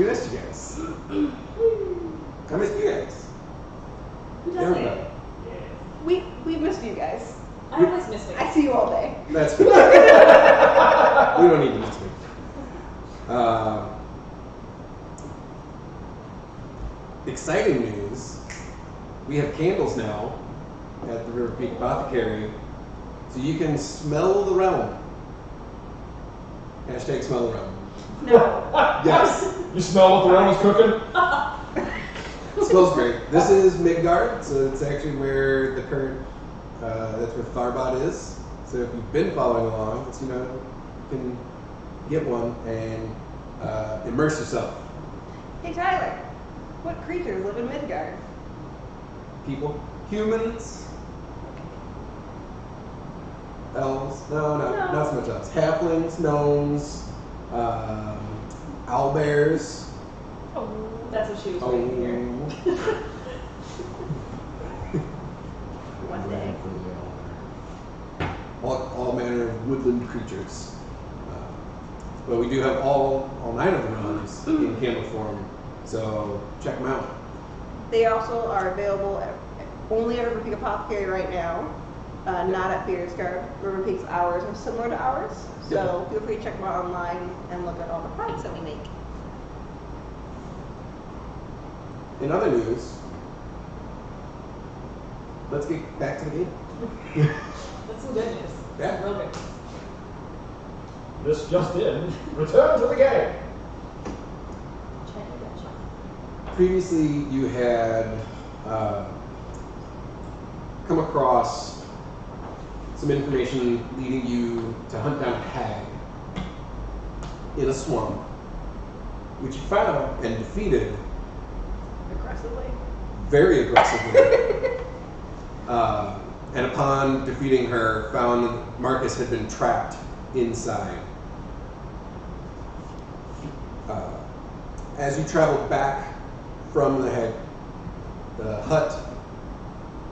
missed you guys. I missed you guys. Who There we doesn't? go. We missed you guys. I always miss me. I see you all day. That's fine. We don't need to miss me. Exciting news. We have candles now at the River Peak Apothecary, so you can smell the realm. Hashtag smell the realm. No. Yes. You smell what the realm is cooking? It smells great. This is Midgard, so it's actually where the current, that's where Tharbad is. So if you've been following along, it's, you can get one and immerse yourself. Hey Tyler, what creatures live in Midgard? People, humans, elves, no, not so much elves. Halflings, gnomes, owlbears. Oh, that's what she was waiting to hear. One day. All manner of woodland creatures. But we do have all 9 of the realms in candle form, so check them out. They also are available only at River Peak Apothecary right now, not at Beardsgaard. River Peak's hours are similar to ours, so feel free to check them out online and look at all the products that we make. In other news, let's get back to the game. That's some good news. Yeah. Real good news. This just in. Return to the game. Previously, you had come across some information leading you to hunt down a hag in a swamp, which you found and defeated Aggressively. very aggressively. And upon defeating her, found Marcus had been trapped inside. As you traveled back from the hut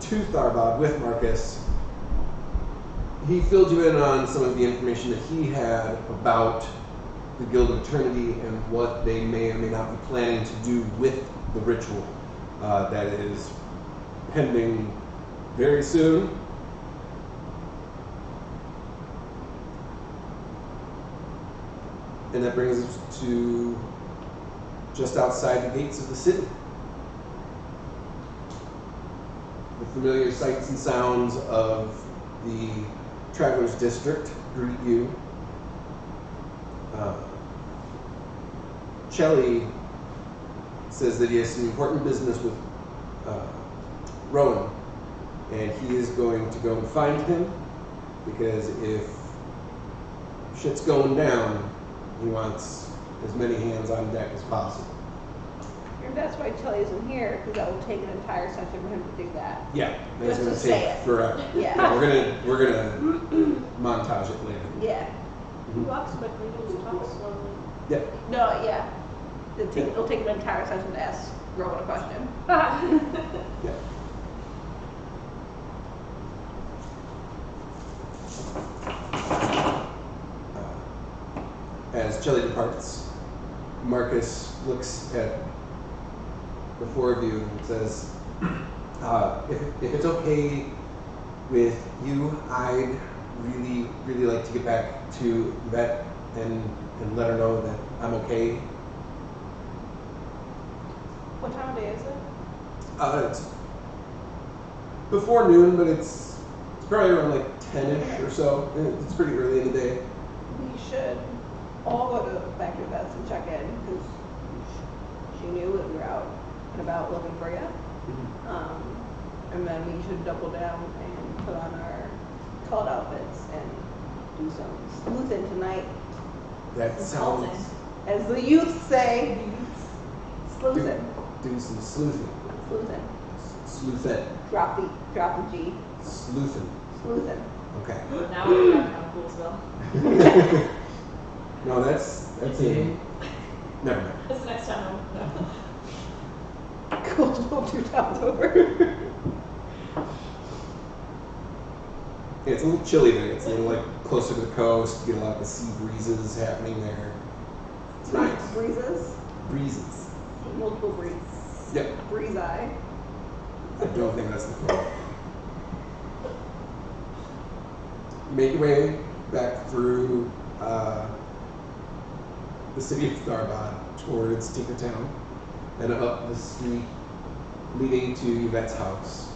to Tharbad with Marcus, he filled you in on some of the information that he had about the Guild of Eternity and what they may or may not be planning to do with the ritual that is pending very soon. And that brings us to just outside the gates of the city. The familiar sights and sounds of the Traveler's District greet you. Chelly says that he has some important business with Rowan, and he is going to go and find him, because if shit's going down, he wants as many hands on deck as possible. And that's why Chili isn't here, because that will take an entire session for him to do that. Yeah, that's Just going to to say take it. forever. Yeah. We're gonna montage it later. Yeah. He walks quickly, he just talks slowly. Yeah. No, yeah. It'll take an entire session to ask Rowan a question. Yeah. As Chelly departs, Marcus looks at the 4 of you and says, if it's okay with you, I'd really, really like to get back to Yvette and let her know that I'm okay. What time of day is it? It's before noon, but it's probably around like 10-ish or so. It's pretty early in the day. We should all go back to Yvette's and check in, because she knew that we were out and about looking for you. And then we should double down and put on our cult outfits and do some sleuthing tonight. That sounds... As the youth say, sleuthing. Do some sleuthing. Sleuthing. Sleuthing. Drop the G. Sleuthing. Sleuthing. Okay. Now we're back on Poolsville. No, that's in... Never mind. That's the next time. Cool, 2 towns over. Yeah, it's a little chilly there. It's a little like closer to the coast. You get a lot of the sea breezes happening there. It's nice. Breezes. breezes. Multiple breeze. Yep. Breeze eye. I don't think that's the floor. You make your way back through the city of Tharbad towards Tinkertown and up the street leading to Yvette's house.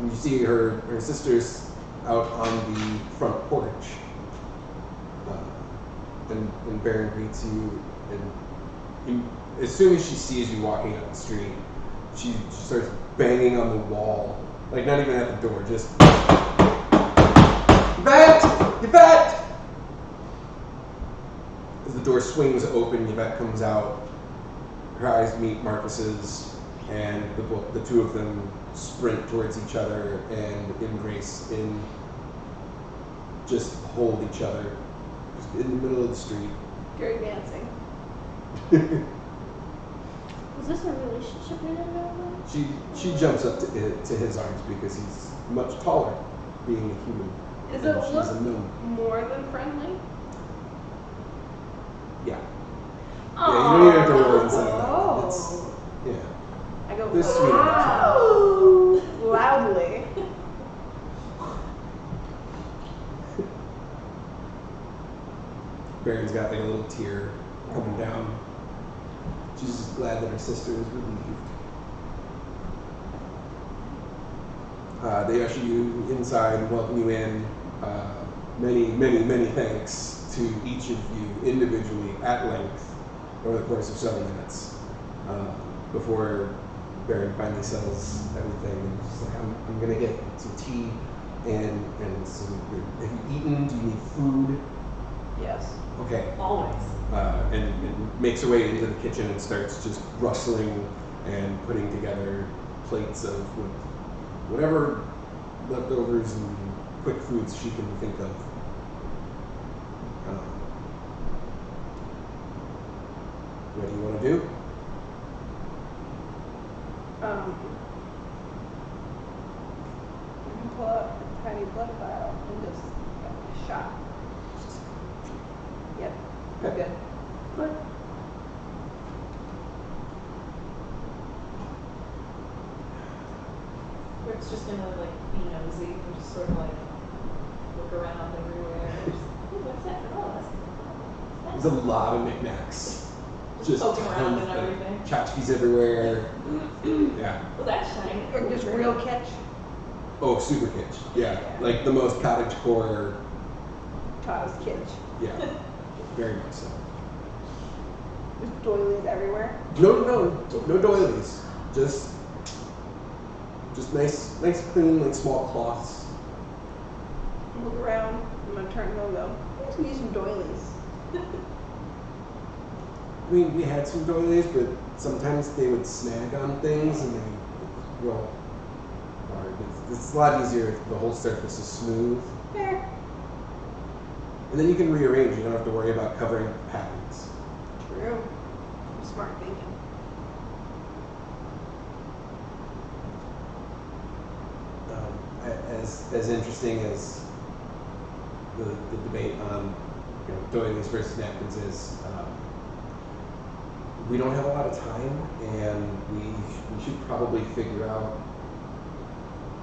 You see her sisters out on the front porch. And Baron greets you, and as soon as she sees you walking up the street, she starts banging on the wall, like not even at the door, just Yvette! Yvette! As the door swings open, Yvette comes out. Her eyes meet Marcus's, and the two of them sprint towards each other and embrace in just hold each other just in the middle of the street. Dirty dancing. Was this a relationship we didn't know about? She jumps up to his arms because he's much taller, being a human. Is and it she's look a gnome. more than friendly? Yeah. Yeah, you don't even have to roll inside that. Oh. It's, yeah. I go, This sweet. wow! Loudly. Baron's got like a little tear coming down. She's just glad that her sister is relieved. They usher you inside and welcome you in. Many thanks to each of you individually at length over the course of several minutes before Baron finally settles everything. And she's like, I'm gonna get some tea and some. Have you eaten? Do you need food? Yes. Okay. Always. And makes her way into the kitchen and starts just rustling and putting together plates of whatever leftovers and quick foods she can think of. What do you want to do? You can pull out a tiny blood vial and just get a shot. Yep. We're good. Good. Rick's just gonna like be nosy and just sort of like look around everywhere. And just, "Ooh, what's that? Oh, There's a lot of knickknacks. Just poking around tons and of everything. tchotchkes everywhere. Yeah. Well, that's shiny. Or just real kitsch. Oh, super kitsch. Yeah. Like the most cottagecore. Ta's kitsch. Yeah. Very much so. There's doilies everywhere. No doilies. Just nice, clean, like small cloths. Look around. I'm gonna turn and go. I just need some doilies. I mean, we had some doilies, but sometimes they would snag on things and they roll hard. It's a lot easier if the whole surface is smooth. Fair. And then you can rearrange. You don't have to worry about covering up the patterns. True. Smart thinking. As interesting as the debate on doilies versus napkins is, we don't have a lot of time, and we should probably figure out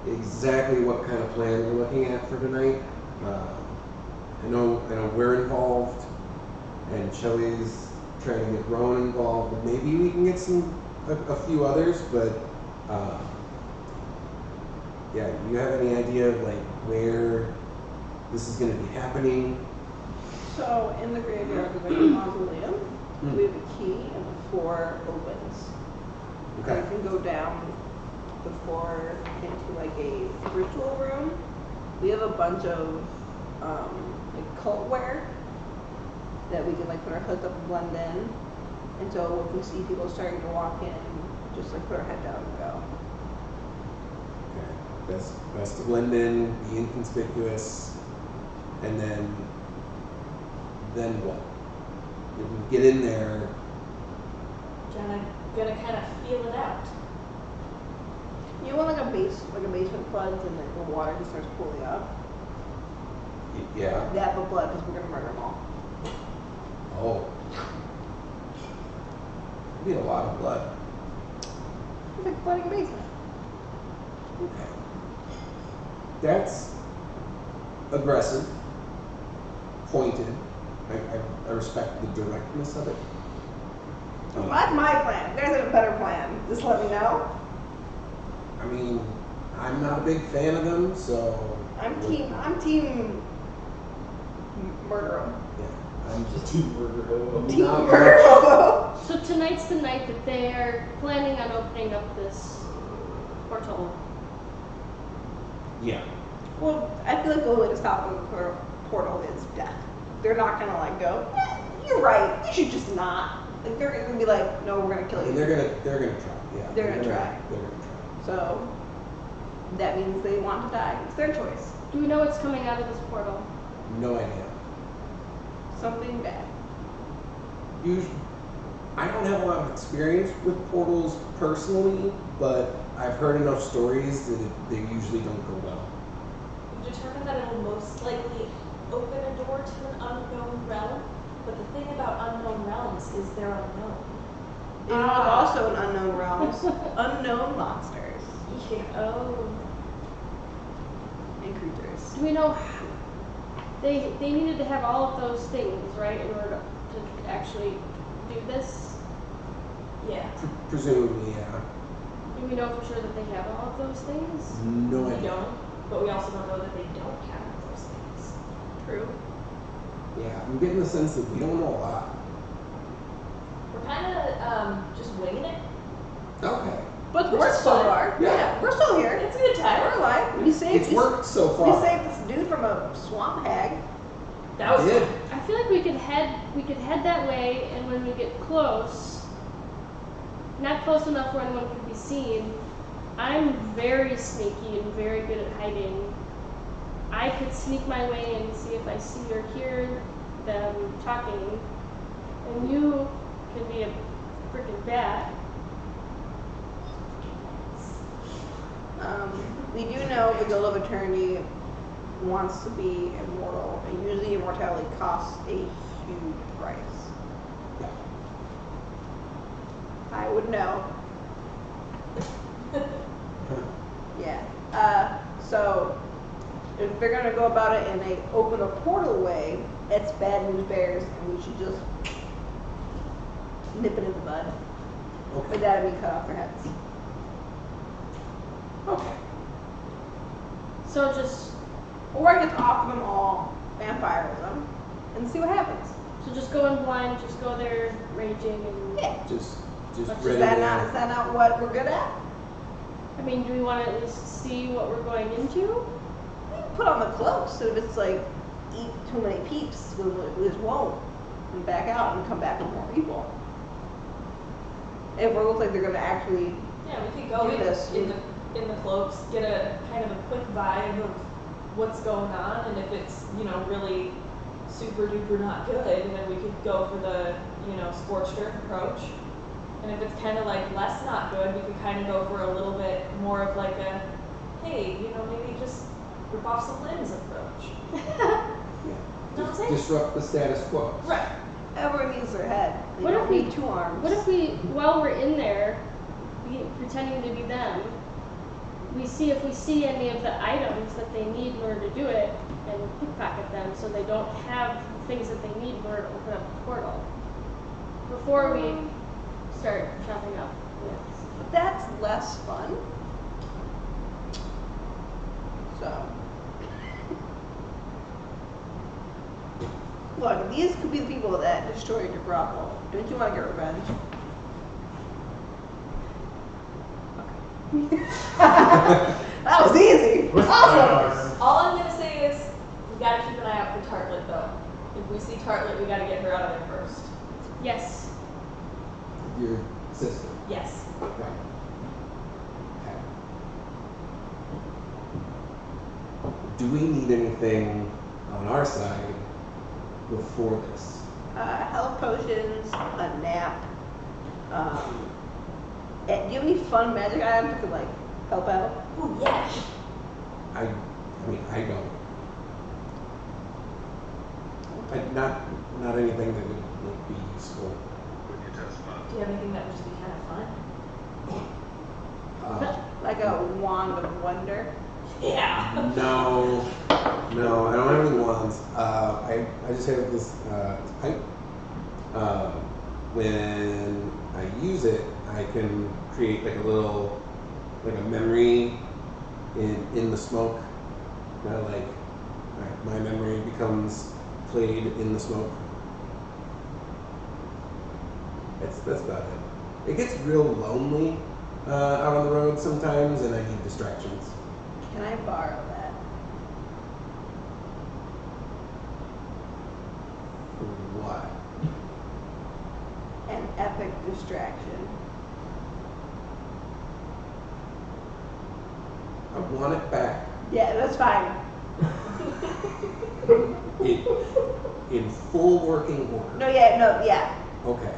exactly what kind of plan we're looking at for tonight. I know we're involved, and Shelley's trying to get Rowan involved, but maybe we can get a few others, but yeah, do you have any idea of like where this is going to be happening? So in the graveyard, there's like a mausoleum. We have a key, and the floor opens. Okay. You can go down the floor into like a ritual room. We have a bunch of like cult wear that we can like put our hoods up and blend in. And so if we see people starting to walk in, just like put our head down and go. Okay. Best to blend in, be inconspicuous, and then what? If we get in there, Gonna kind of feel it out. You want like a basement floods and then the water just starts pooling up. yeah. That but blood because we're gonna murder them all. Oh. Be a lot of blood. It's like flooding a basement. Okay. That's aggressive, pointed. I respect the directness of it. Well, that's my plan. If you guys have a better plan, just let me know. I mean, I'm not a big fan of them, so. I'm team murder 'em. Yeah, I'm Just just. two burger hobo. Team Not murder much. hobo. So tonight's the night that they're planning on opening up this portal. Yeah. Well, I feel like the only way to stop the portal is death. They're not gonna like go, you're right, you should just not. Like they're gonna be like, no, we're gonna kill I mean, you. they're gonna try. Yeah. They're gonna try. They're gonna try. So that means they want to die. It's their choice. Do we know what's coming out of this portal? No idea. Something bad. Usually, I don't have a lot of experience with portals personally, but I've heard enough stories that they usually don't go well. We've determined that it will most likely open a door to an unknown realm, but the thing about unknown realms is they're unknown. You know, also in unknown realms, unknown monsters Yeah. Oh. and creatures. Do we know they needed to have all of those things, right, in order to actually do this? Yeah. Presumably, yeah. Do we know for sure that they have all of those things? No We idea. don't, but we also don't know that they don't have those things. True. Yeah, I'm getting the sense that we don't know a lot. We're kind of just winging it. Okay. But Which we're is still fun. are. Yeah. Yeah, we're still here. It's a good We're time. alive. We saved It's worked so We far. saved this dude from a swamp hag. That was Did. fun. I feel like we could head that way, and when we get close, not close enough where anyone could be seen. I'm very sneaky and very good at hiding. I could sneak my way in and see if I see or hear them talking, and you could be a freaking bat. We do know the Guild of Eternity wants to be immortal, and usually immortality costs a huge price. Yeah. I would know. Yeah. So if they're gonna go about it in a open a portal way, it's bad news bears, and we should just nip it in the bud. Okay. But that'd be cut off their heads. Okay. So just Or I could offer them all vampirism and see what happens. go in blind, just go there raging, and Yeah. Just Is Is ready that to. not what we're good at? I mean, do we want to at least see what we're going into? We can put on the cloak, so if it's like eat too many peeps, we just won't. And back out and come back with more people. If it looks like they're gonna actually Yeah, we could go Do in, this. in the cloaks, get a kind of a quick vibe of what's going on, and if it's, really super duper not good, then we could go for the, scorched earth approach. And if it's kind of like less not good, we could kind of go for a little bit more of like a, hey, maybe just rip off some limbs approach. Yeah. Know what I'm saying? Disrupt the status quo. Right. everyone needs their head. They What don't if we- need 2 arms. What if we, while we're in there, pretending to be them, we see if we see any of the items that they need in order to do it, and pickpocket them so they don't have the things that they need in order to open up the portal before we start chopping up. But that's less fun. So. Look, these could be the people that destroyed your brothel. Don't you want to get revenge? That was easy. Awesome. All I'm gonna say is we gotta keep an eye out for Tartlet though. If we see Tartlet, we gotta get her out of there first. Yes. Your sister. Yes. Right. Okay. Do we need anything on our side before this? Health potions, a nap. Do you have any fun magic items that could like help out? Ooh, yeah. I mean, I don't. Not anything that would be useful. Do you have anything that would just be kind of fun? Like a wand of wonder. Yeah. No, I don't have any wands. I just have this pipe. When I use it, I can create like a little, like a memory in the smoke. Like my memory becomes played in the smoke. That's about it. It gets real lonely out on the road sometimes, and I need distractions. Can I borrow that? What? An epic distraction. I want it back. Yeah, that's fine. In full working order. No, yeah. Okay.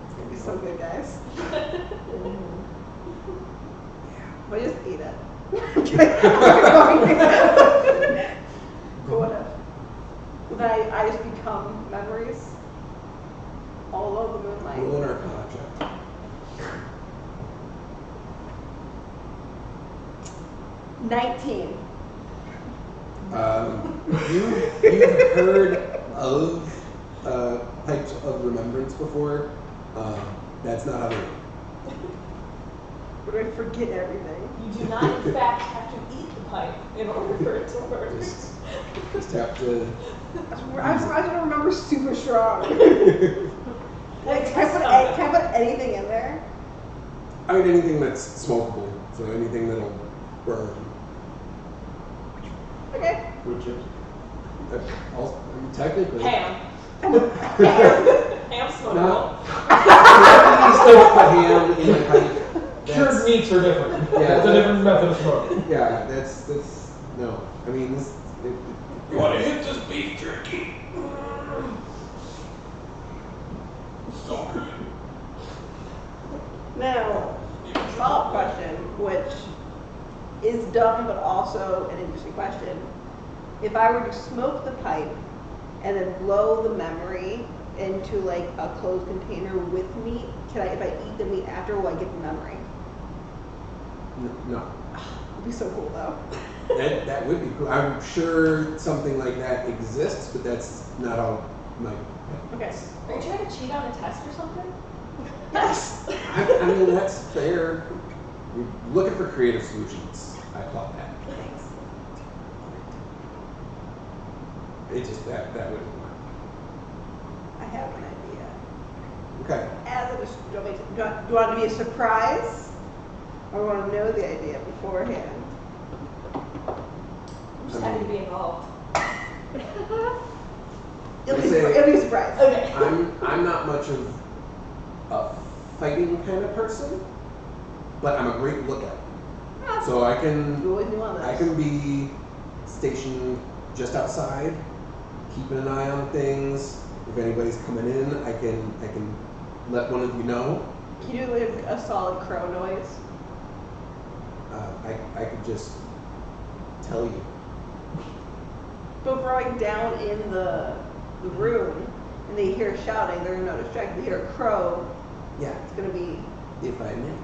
It's gonna be so good, guys. We'll just eat it. What if? Then I just become memories all over the moonlight. Roll an Arcana check. 19. You've heard of pipes of remembrance before. That's not how they work. What do I forget everything? You do not, in fact, have to eat the pipe in order for it to work. Just have to. I just want to remember super strong. Like, can I put anything in there? I mean, anything that's smokable. So anything that'll burn. Okay. Wood chips. Technically. Ham. Ham smokable. No. Still put ham in the pipe. Cured meats are different. Yeah, It's a different method of smoking. Yeah, that's no. I mean, this. You want to hit this beef jerky? So good. Now, follow-up question, which is dumb but also an interesting question. If I were to smoke the pipe and then blow the memory into like a closed container with meat, if I eat the meat after, will I get the memory? No. It'd be so cool though. That would be cool. I'm sure something like that exists, but that's not how my. Okay. Are you trying to cheat on a test or something? Yes. I mean, that's fair. You're looking for creative solutions. I call that. Thanks. It just that wouldn't work. I have an idea. Okay. As a, do you want it to be a surprise? Or do you want to know the idea beforehand? I'm just happy to be involved. It'll be, Say- it'll be a surprise. Okay. I'm not much of a fighting kind of person, but I'm a great lookout. So I can You always knew on this. I can be stationed just outside, keeping an eye on things. If anybody's coming in, I can let one of you know. Can you do like a solid crow noise? I could just tell you. But if we're like down in the room and they hear shouting, they're no distracted. They hear a crow, Yeah, it's gonna be if I may.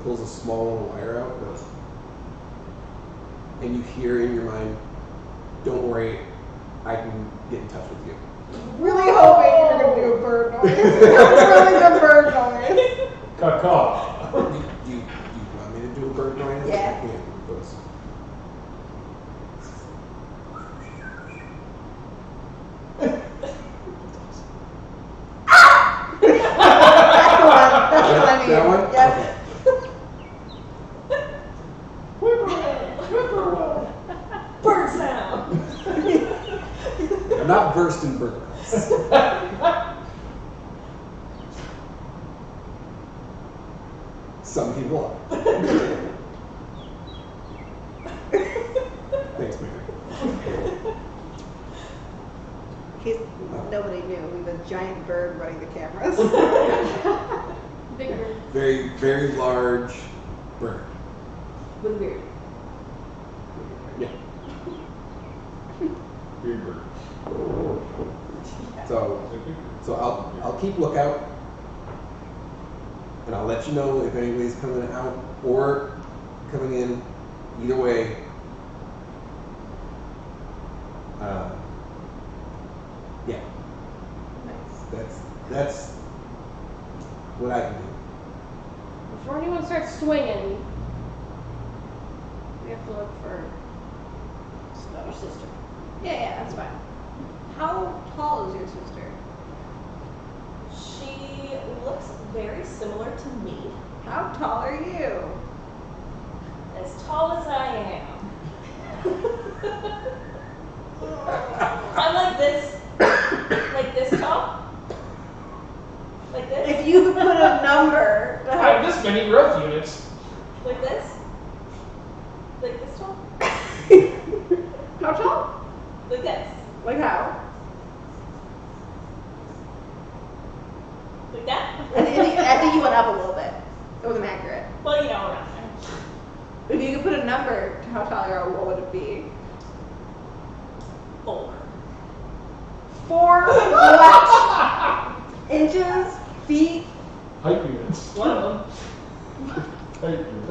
Pulls a small little wire out, goes, and you hear in your mind, "Don't worry, I can get in touch with you." really hoping you're gonna do a bird noise. Really good bird noise. Caw-caw. Do you want me to do a bird noise? Yeah. I can. It goes, That's the one I need. that one? Yep. Okay. Bird sound. I'm not versed in bird calls. Some people are. Thanks, Mary. In case nobody knew, we have a giant bird running the cameras. Big bird. Very, very large bird. With a beard. Yeah. So I'll keep lookout, and I'll let you know if anybody's coming out or coming in. Either way, yeah, Nice. that's what I can do. Before anyone starts swinging, we have to look for your sister. Yeah, that's fine. How tall is your sister? She looks very similar to me. How tall are you? As tall as I am. I'm like this tall. Like this. If you could put a number to I how have this many growth units. Like this. Like this tall. how tall? Like this. Like how? Like that. I think you went up a little bit. It wasn't accurate. Well, you know, around there. If you could put a number to how tall you are, what would it be? 4. 4 what? Inches? Feet? Height units. One of them. Height units.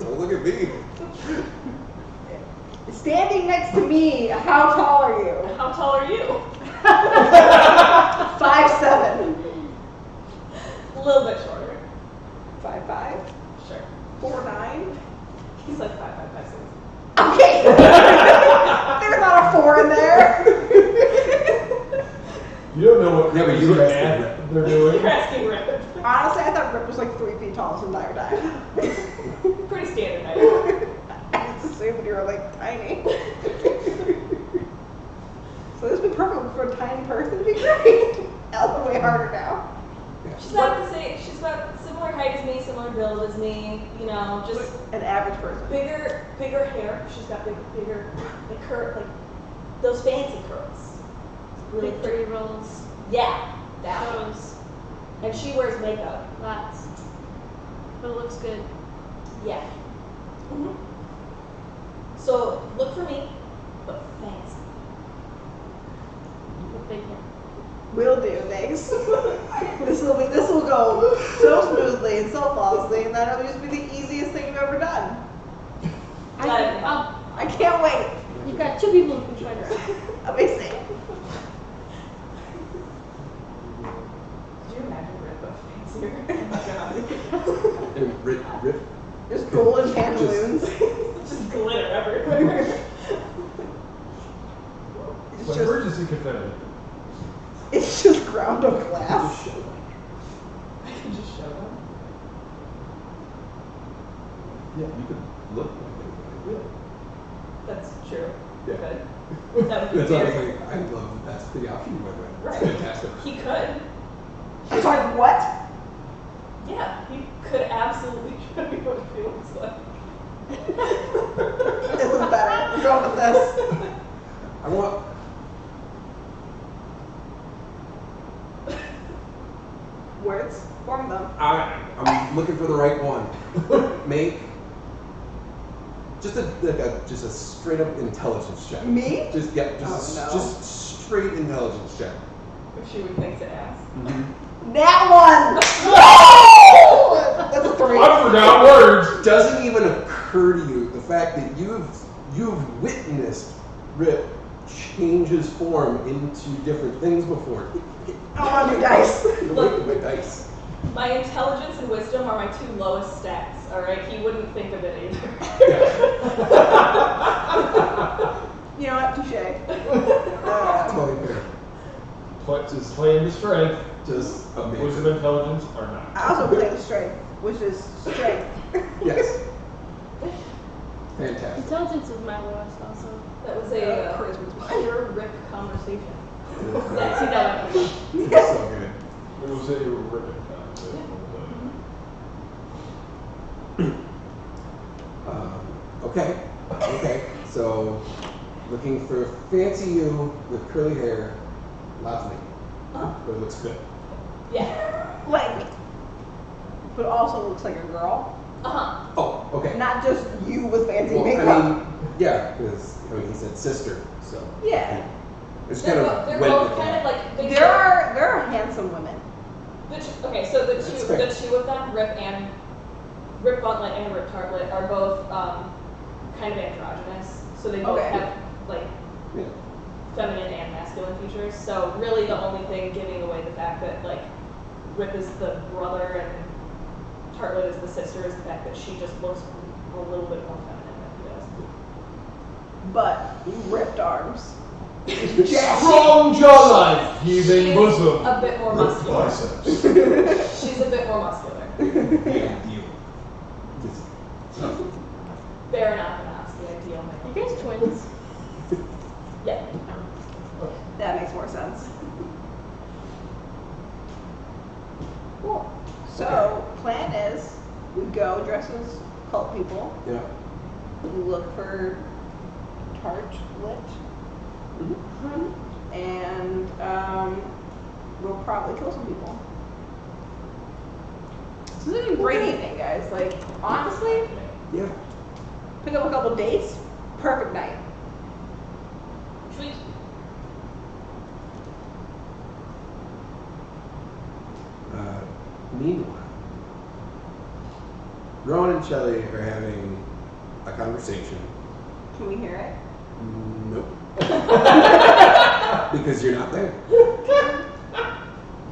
Don't look at me. Standing next to me, how tall are you? How tall are you? 5'7". A little bit shorter. 5'5". Sure. 4'9". He's like 5'5", 5'6". Okay. There's not a 4 in there. You don't know what Yeah, but you crazy were math asking they're doing. You're asking Ripp. Honestly, I thought Ripp was like 3 feet tall this entire time. Pretty standard height. I just assumed you were like tiny. So this would be perfect for a tiny person to be great. That's way harder now. She's about the same. She's about similar height as me, similar build as me. You know, just An average person. bigger hair. She's got bigger, like those fancy curls. Really Victory pretty. rolls. Yeah, that one. Shows And she wears makeup. lots. But it looks good. Yeah. So look for me, but fancy. With big hair. Will do, thanks. This will go so smoothly and so flawlessly, and that'll just be the easiest thing you've ever done. I can't wait. You've got 2 people who can find her out. Amazing. Could you imagine Ripp but fancier? Oh my god. And Ripp. Just golden pantaloons. Just glitter everywhere. It's But just, emergency confetti. it's just ground up glass. Just show them. I can just show them. Yeah, you could look like anybody. That's true. Yeah. Good. That would be That's what I was weird. like. I love that's the option you went with. Right. It's fantastic. He could. It's like, what? Yeah, he could absolutely show me what he looks like. This is better. We're going with this. I want. Words. Form them. I'm looking for the right one. Make just a straight up intelligence check. Me? Just no. Just straight intelligence check. If she would think to ask. That one! No! That's a 3. I forgot words. Doesn't even occur to you the fact that you've witnessed Ripp change his form into different things before. I want to do dice. Look at my dice. My intelligence and wisdom are my 2 lowest stats, alright? He wouldn't think of it either. You know what? Touche. Totally fair. Just playing the strength. Just Wisdom amazing. and intelligence are not. I also play the strength, which is strength. Yes. Fantastic. Intelligence is my lowest also. That was Charisma's mine. pure Ripp conversation. It is That's great. that. It's so good. It was a ribbon Okay. So, looking for fancy you with curly hair, lots of makeup. Huh? But it looks good. Yeah. Like, but also looks like a girl. Uh-huh. Oh, okay. Not just you with fancy Well, makeup. I mean, Yeah, because I mean he said sister, so Yeah. it's They're, kind bo- of they're went both with kind that. of like the There are handsome women. Okay, so the That's two fair. of them, Ripp Gauntlet and Ripp Tartlet, are both kind of androgynous. So they both Okay. have like Yeah. feminine and masculine features. So really, the only thing giving away the fact that like Ripp is the brother and Tartlet is the sister is the fact that she just looks a little bit more feminine than he does. But ripped arms. Strong jawline, heaving bosom, A bit more ripped muscular. biceps. She's a bit more muscular. Fair enough, the ideal Are male. you guys twins? Yeah. That makes more sense. Cool. So, plan is we go dress as cult people. Yeah. We look for Tartlet. And we'll probably kill some people. This is a great evening, guys. Like, honestly, Yeah. pick up a couple dates, perfect night. Sweet. Meanwhile, Rowan and Shelley are having a conversation. Can we hear it? Nope. Because you're not there.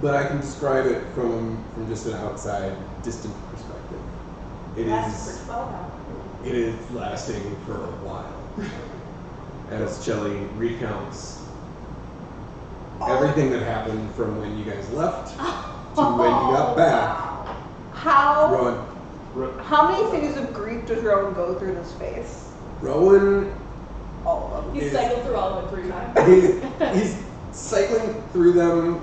But I can describe it from just an outside, distant perspective. It is lasting for a while. As Shelley recounts everything that happened from when you guys left to when you got back. How Rowan, many stages of grief does Rowan go through this phase? Rowan All of them. He Is- cycled through all of them 3 times. he's cycling through them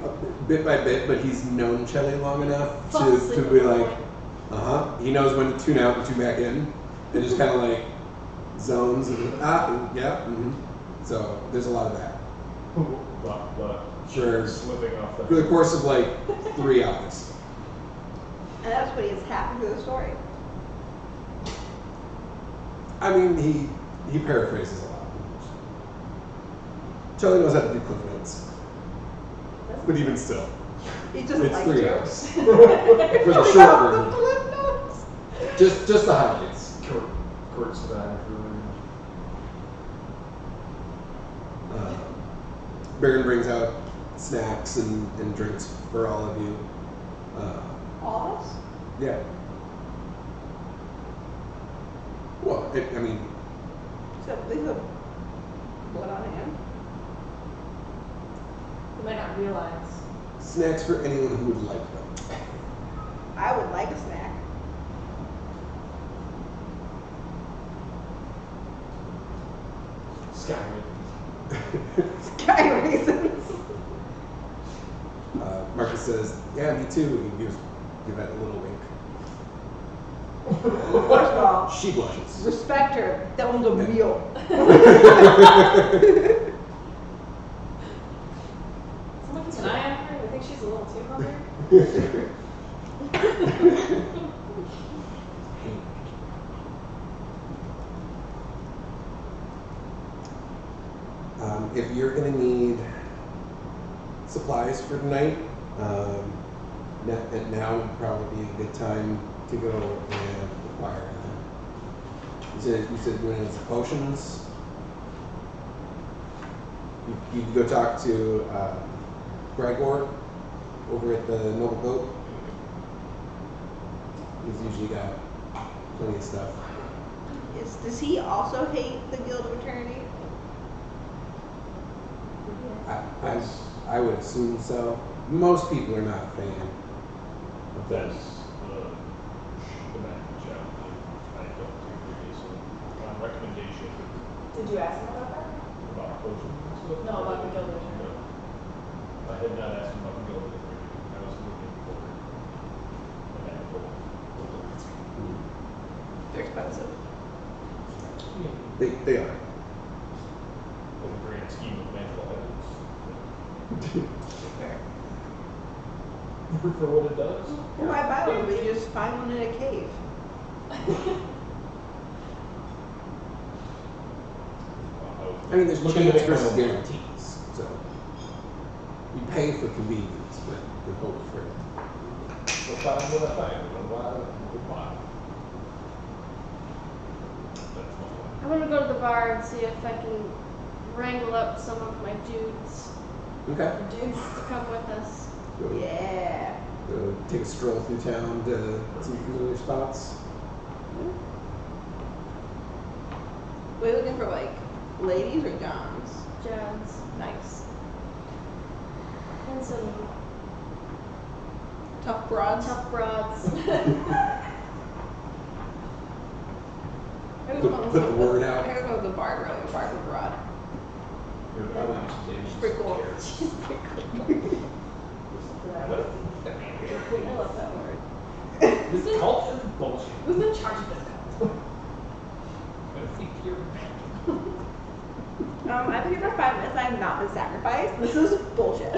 bit by bit, but he's known Shelley long enough Fall to asleep be at one like, He knows when to tune out and tune back in, and just kind of like zones of So there's a lot of that Sure. Slipping off for the course of like 3 hours. And that's what is happening to the story. I mean, he paraphrases a lot. Shelley knows how to do cliff notes, but even still, He doesn't it's like 3 to. hours for the short version. Cliff notes. Just the highlights. Kurt's back Baron brings out snacks and drinks for all of you. All of us? Yeah. Well, I mean, Except they have blood on hand. You might not realize. snacks for anyone who would like them. I would like a snack. Skyway. Sky raisins. Marcus says, "Yeah, me too." He gives that a little wink. First of all, She blushes. respect her. That one's a meal. Someone keeps an eye on her. I think she's a little too hungry. If you're gonna need supplies for tonight, now would probably be a good time to go and acquire them. You said you wanted some potions. You can go talk to Beardsgaard over at the Noble Goat. He's usually got plenty of stuff. Does he also hate the Guild of Eternity? I would assume so. Most people are not a fan of That's that. the magic challenge. I don't do previously. On recommendation Did you ask him about that? about potions and stuff. No, about the Guild of Eternity. No. I had not asked him about the Guild of Eternity. I was looking for a magical. They're expensive. They are. In the grand scheme of magical items. For what it does. Why buy one? We just find one in a cave. I mean, there's Looking to chance make my versus own guarantees. So you pay for convenience, but you hope for it. So find what I find, and goodbye. That's my way. I'm gonna go to the bar and see if I can wrangle up some of my dudes Okay. Dudes. to come with us. Go, Yeah. go take a stroll through town to some familiar spots. We're looking for like ladies or Johns. John's Nice. and some Tough broads. tough broads. Put the word out. I gotta go to the bar earlier. The bar's broad. Here, I will use David's She's pretty cool. carrots. She's pretty cool. I love that word. This culture bullshit. Who's in charge of this cult? I think you're bad. I've been here for 5 minutes. I have not been sacrificed. This is bullshit.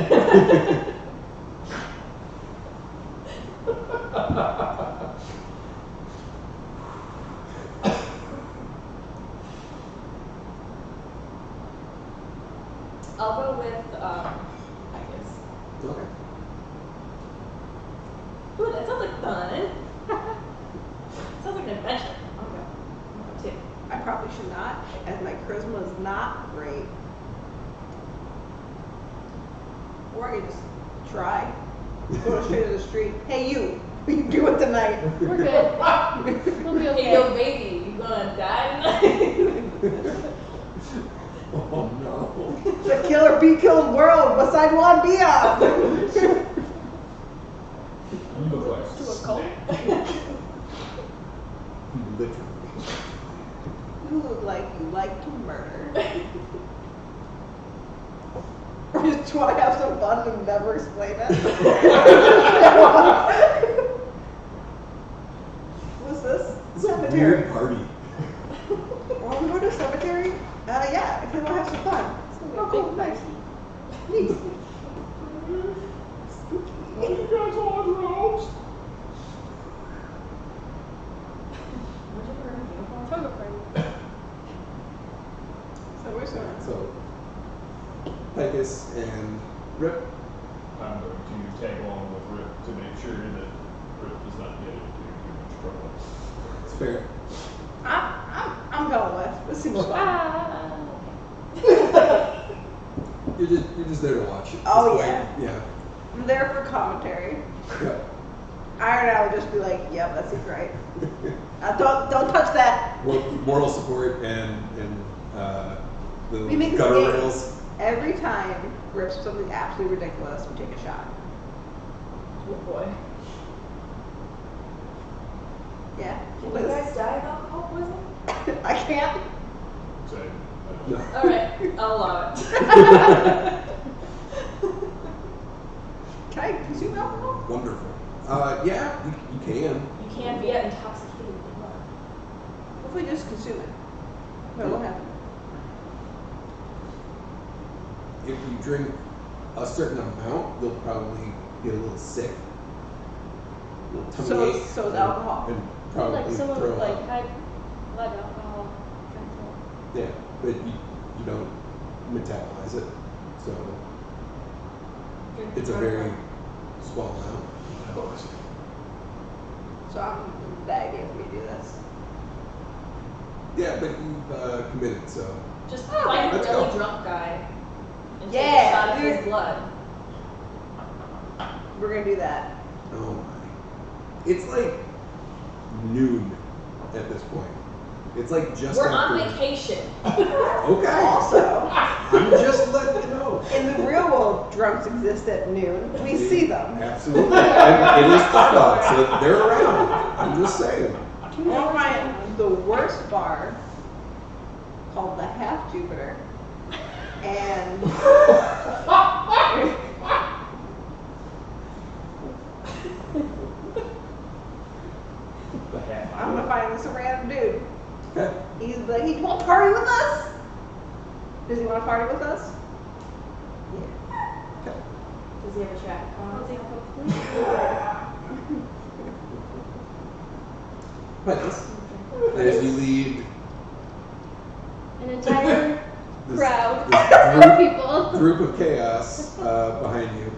I'll go with, I guess. Okay. Ooh, that sounds like fun. Sounds like an adventure. I'll go. I'll go too. I probably should not, as my charisma is not great. Or I could just try. Go straight to the street. Hey, you. What you doing tonight? We're good. We'll be Hey, okay. yo, baby, you gonna die tonight? Oh no. The killer bee killing world beside Juan Diaz. You look like To a cult. Literally. You look like you like to murder. Or just want to have some fun and never explain it. What's this? It's a Cemetery. weird party. Want to go to a cemetery? Yeah, if they want to have some fun. Oh, cool, nice. Neat. What are you guys on robes? Where'd you wear a uniform? Toga party. So we're just going. So, Picus and Rip. I'm going to tag along with Ripp to make sure that Ripp does not get into too much trouble. It's fair. I'm going with. This seems fun. Ah. You're just there to watch. Oh, Just yeah. Yeah. I'm there for commentary. Yeah. Iron Al would just be like, yep, that seems right. Don't touch that. Moral support and the We make this gutter game. rails. Every time Rips something absolutely ridiculous, we take a shot. Oh boy. Yeah. Did you guys die of alcohol poisoning? I can't. So, No. Alright, I'll allow it. Can I consume alcohol? Wonderful. Yeah, you can. You can't be intoxicated with blood. What if we just consume it? What will happen? If you drink a certain amount, you'll probably get a little sick. A little tummy So- ache. so it's alcohol. And probably Like someone throw with like up. high blood alcohol content. Yeah, but you don't metabolize it, so it's a very small amount. So I'm bad idea if we do this. Yeah, but you've committed, so Just Okay, find a let's really go. drunk guy and Yeah, take a shot of his dude. blood. We're gonna do that. oh my. It's like noon at this point. It's like just We're after. on vacation. Okay. Also, I'm just letting you know. in the real world, drunks exist at noon. We see them. Absolutely. And it is Tharbad, so they're around. I'm just saying. We'll find the worst bar called the Half Jupiter. And the hat. I'm gonna find this random dude. Okay. He's like, he won't party with us. Does he want to party with us? Yeah. Okay. Does he have a track Was on? he complete? But as you lead An entire crowd this of people. group of chaos behind you.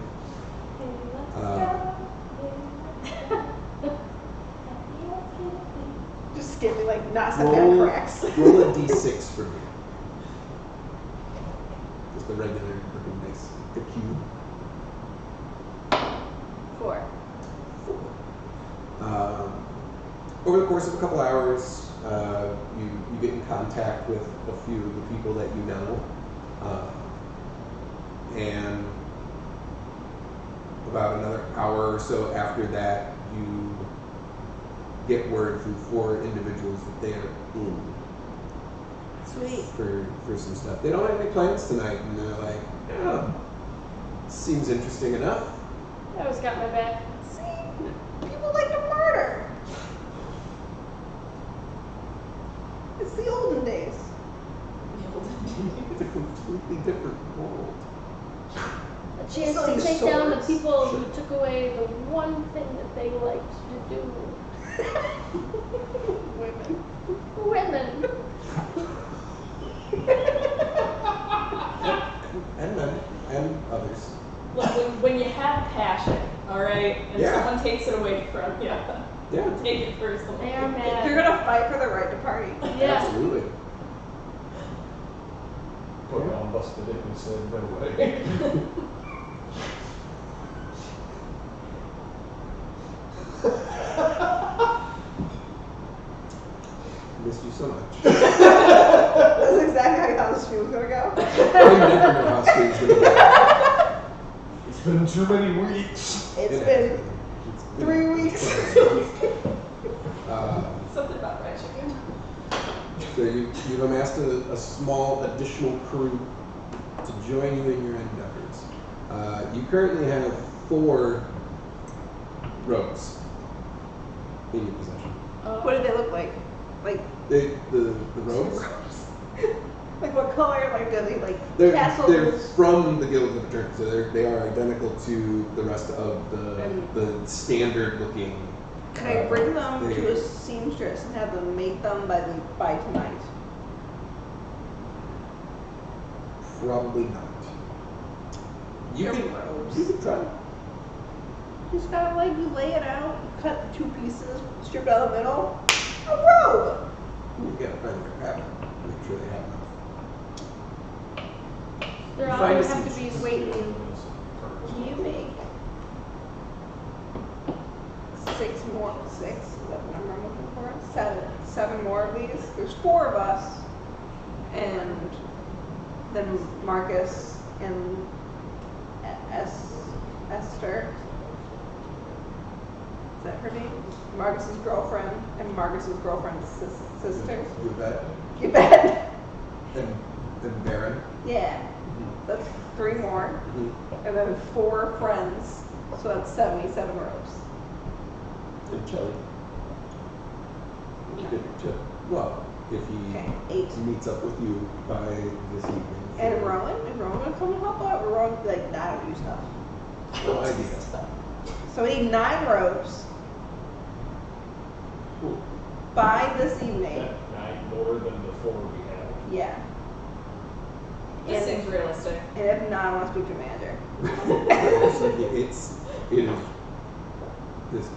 Just skipping, like, not stepping on cracks. Roll a d6 for me. Just a regular, looking nice, the cube. 4. Over the course of a couple hours, you get in contact with a few of the people that you know, and about another hour or so after that, you get word from 4 individuals that they are in Sweet. for some stuff. They don't have any plans tonight, and they're like, "Yeah, seems interesting enough." I always got my back. See? People like to murder. It's the olden days. It's a completely different world. A chance to take down the people who took away the one thing that they liked to do. Women. Women. And men, and others. Look, when you have passion, all right, and Yeah. someone takes it away from you, Yeah, take it personally. They are mad. They're gonna fight for the right to party. Yeah. absolutely. Put on busted it and said, no way. Miss you so much. That's exactly how you thought this film was gonna go. I never know how Scream's gonna go. It's been too many weeks. It's been It's 3 weeks. Something about fried chicken. So you've amassed a small additional crew to join you in your endeavors. You currently have 4 rogues in your possession. What do they look like? Like, The rogues? like what color? Like, do they like They're castles? from the Guild of Attorneys, so they are identical to the rest of the standard looking. Can I bring them they- to a seamstress and have them make them by tonight? Probably not. You They're can, robes. you can try. Just kind of like you lay it out, cut the 2 pieces, strip it out the middle. A robe. You gotta find their pattern. Make sure they have enough. They're all Find gonna a have to be seamstress. waiting. Can you make 6 more? 6? Is that the number I'm looking for? 7. 7 more of these. There's 4 of us, and then Marcus and Esther. Is that her name? Marcus's girlfriend and Marcus's girlfriend's sister. You bet. You bet. And Baron. Yeah. That's 3 more. And then 4 friends. So that's 77 robes. And Chelly. Well, if he Okay, 8. meets up with you by this evening. And Rowan? Is Rowan gonna come and help out? Or Rowan like, nah, I don't do stuff. No idea. So we need 9 robes Cool. by this evening. 9 more than the 4 we have. Yeah. This And, seems realistic. and if not, I want to speak to the manager. it is this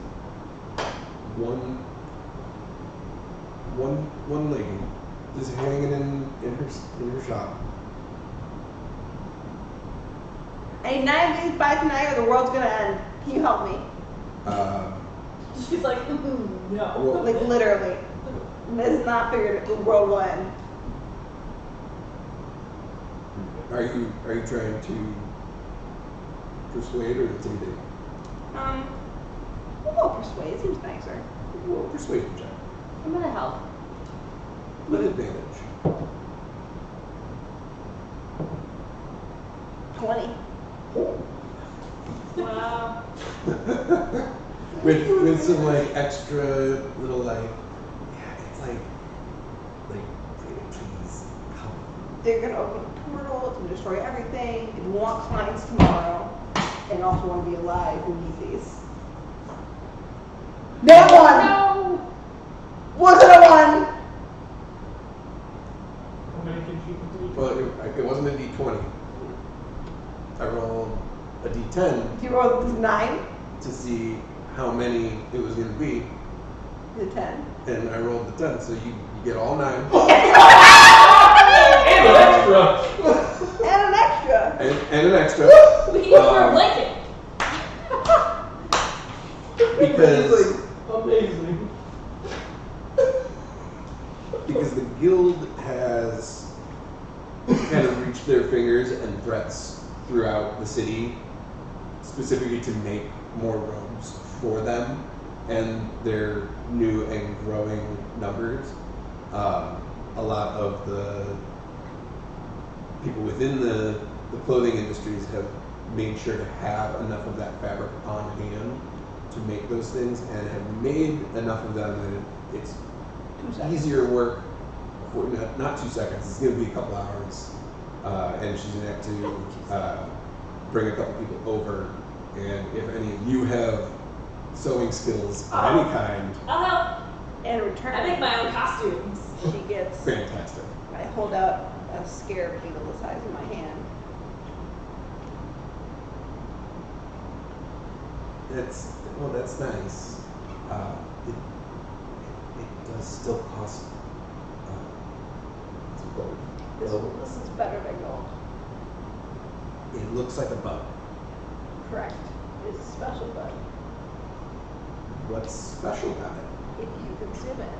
one lady just hanging in her shop. I need 9 of these by tonight or the world's gonna end. Can you help me? She's like, no. Well, Like literally. This is not figured. The world will end. are you trying to persuade or intimidate? We'll go persuade. Seems nicer. Well, persuasion check I'm gonna help. with advantage. 20. Wow. with some like extra little like it's like please come. They're gonna open a portal to destroy everything. And want clients tomorrow, and also want to be alive who need these. That one No. wasn't a 1. How many can you complete? Well, wasn't a D20. I rolled a D10 You rolled 9, to see how many it was going to be, the 10. and I rolled the 10, so you get all 9. And an extra. And an extra. And an extra. We can use for a blanket. Because Amazing. the guild has kind of reached their fingers and threats throughout the city, specifically to make more robes for them and their new and growing numbers. A lot of the people within the clothing industries have made sure to have enough of that fabric on hand to make those things, and have made enough of them that it's 2 seconds. easier work for not 2 seconds. It's going to be a couple hours, and she's going to have to bring a couple people over. And if any of you have sewing skills of any kind, I'll help. And in return, I make my own costumes. she gets, fantastic. I hold out a scarab needle the size of my hand. That's nice. It does still cost some gold. This is better than gold. It looks like a bug. Correct. It's a special bud. What's special about it? If you consume it,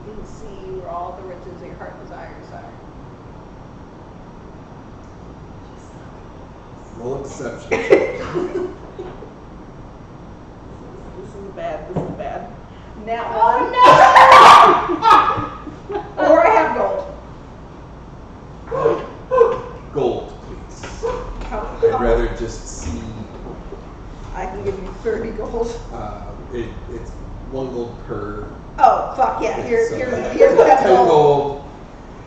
you can see where all the riches of your heart desires are. Roll a deception. This is bad. This is bad. Now Oh no! or I have gold. Gold, please. How- I'd how- rather just see. I can give you 30 gold. It's 1 gold per. Oh, fuck yeah. Here's so here's 10 gold. gold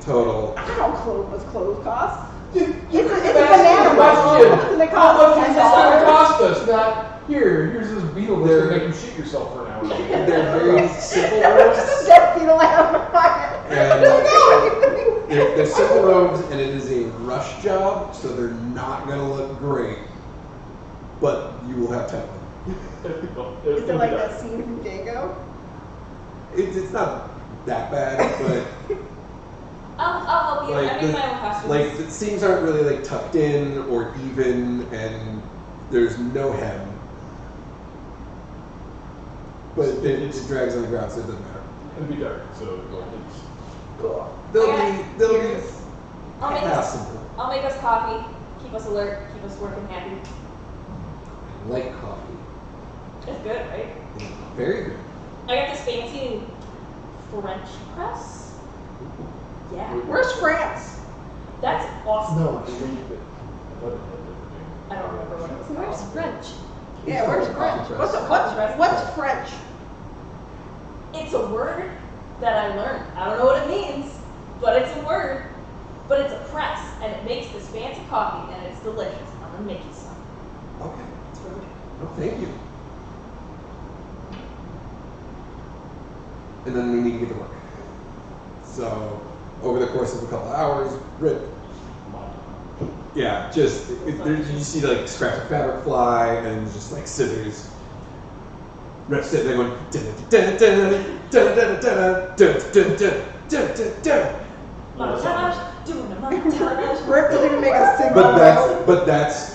total. I don't know what clothes cost. It's a That's banana the ball. question. They How cost much is this gonna $10. cost us? Not here's this beetle that's They're- gonna make you shit yourself for an hour. They're very simple This robes. is death beetle I have in my And pocket. they're simple robes, and it is a rush job, so they're not going to look great. But you will have time. Is it like that scene from Django? It's not that bad, but I'll help you. Like I make the- my own costumes. like the seams aren't really like tucked in or even, and there's no hem. But it just drags on the ground, so it doesn't matter. It'll be dark, so it's Cool. They'll be I'll make us, passable. I'll make us coffee. Keep us alert. Keep us working happy. Like coffee. It's good, right? Very good. I got this fancy French press. Yeah. Where's France? That's awesome. no, it's really good. I thought it had everything. I don't remember what it was Where's called. French? Yeah, where's French? What's French? It's a word that I learned. I don't know what it means, but it's a word. But it's a press, and it makes this fancy coffee, and it's delicious. I'm gonna make you some. Okay, that's right. Oh, thank you. And then we need to get to work. So, over the course of a couple hours, Ripp, yeah, just, you see like scraps of fabric fly and just like scissors. Ripp sitting there going, Montage, doing a montage. Rip doesn't even make a single robe. but that's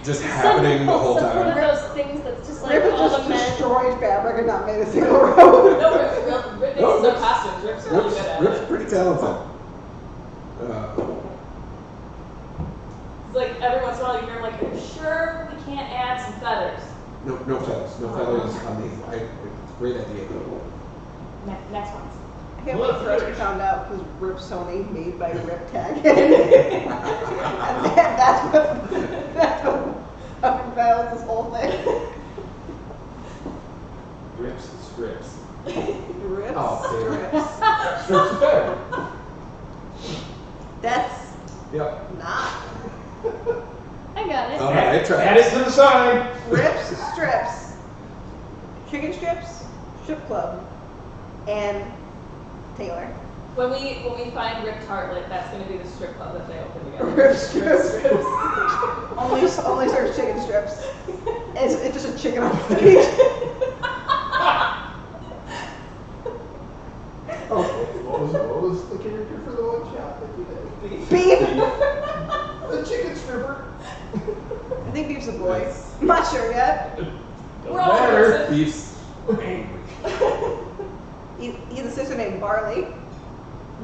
just happening the whole Some one of time. those things that's just like Rip has all the just men. destroyed fabric and not made a single robe. No, Ripp makes No, no Ripp's- costumes. Ripp's really good at Ripp's it. pretty talented. It's like every once in a while you hear him like, are you sure we can't add some feathers? No feathers. No feathers. Amazing. It's a great idea. Next one. I can't wait for us to find out because Rip Sony made by Rip Tag. And that's what unveils this whole thing. Rips and strips. Rip Oh, strips. Strips are better. That's Yep. not. I got it. All right, I tried. Add it to the sign. Rips strips. Chicken strips, strip club, and Taylor. When we find Ripp Tartlet, that's gonna be the strip club that they open together. Rib strips. Strips. only serves chicken strips. It's just a chicken on the beach. Oh, what was the character for the one shot that you did? Beef. The chicken stripper. I think Beef's a boy. I'm not sure yet. We're all person. Beef's angry. He's a sister named Barley.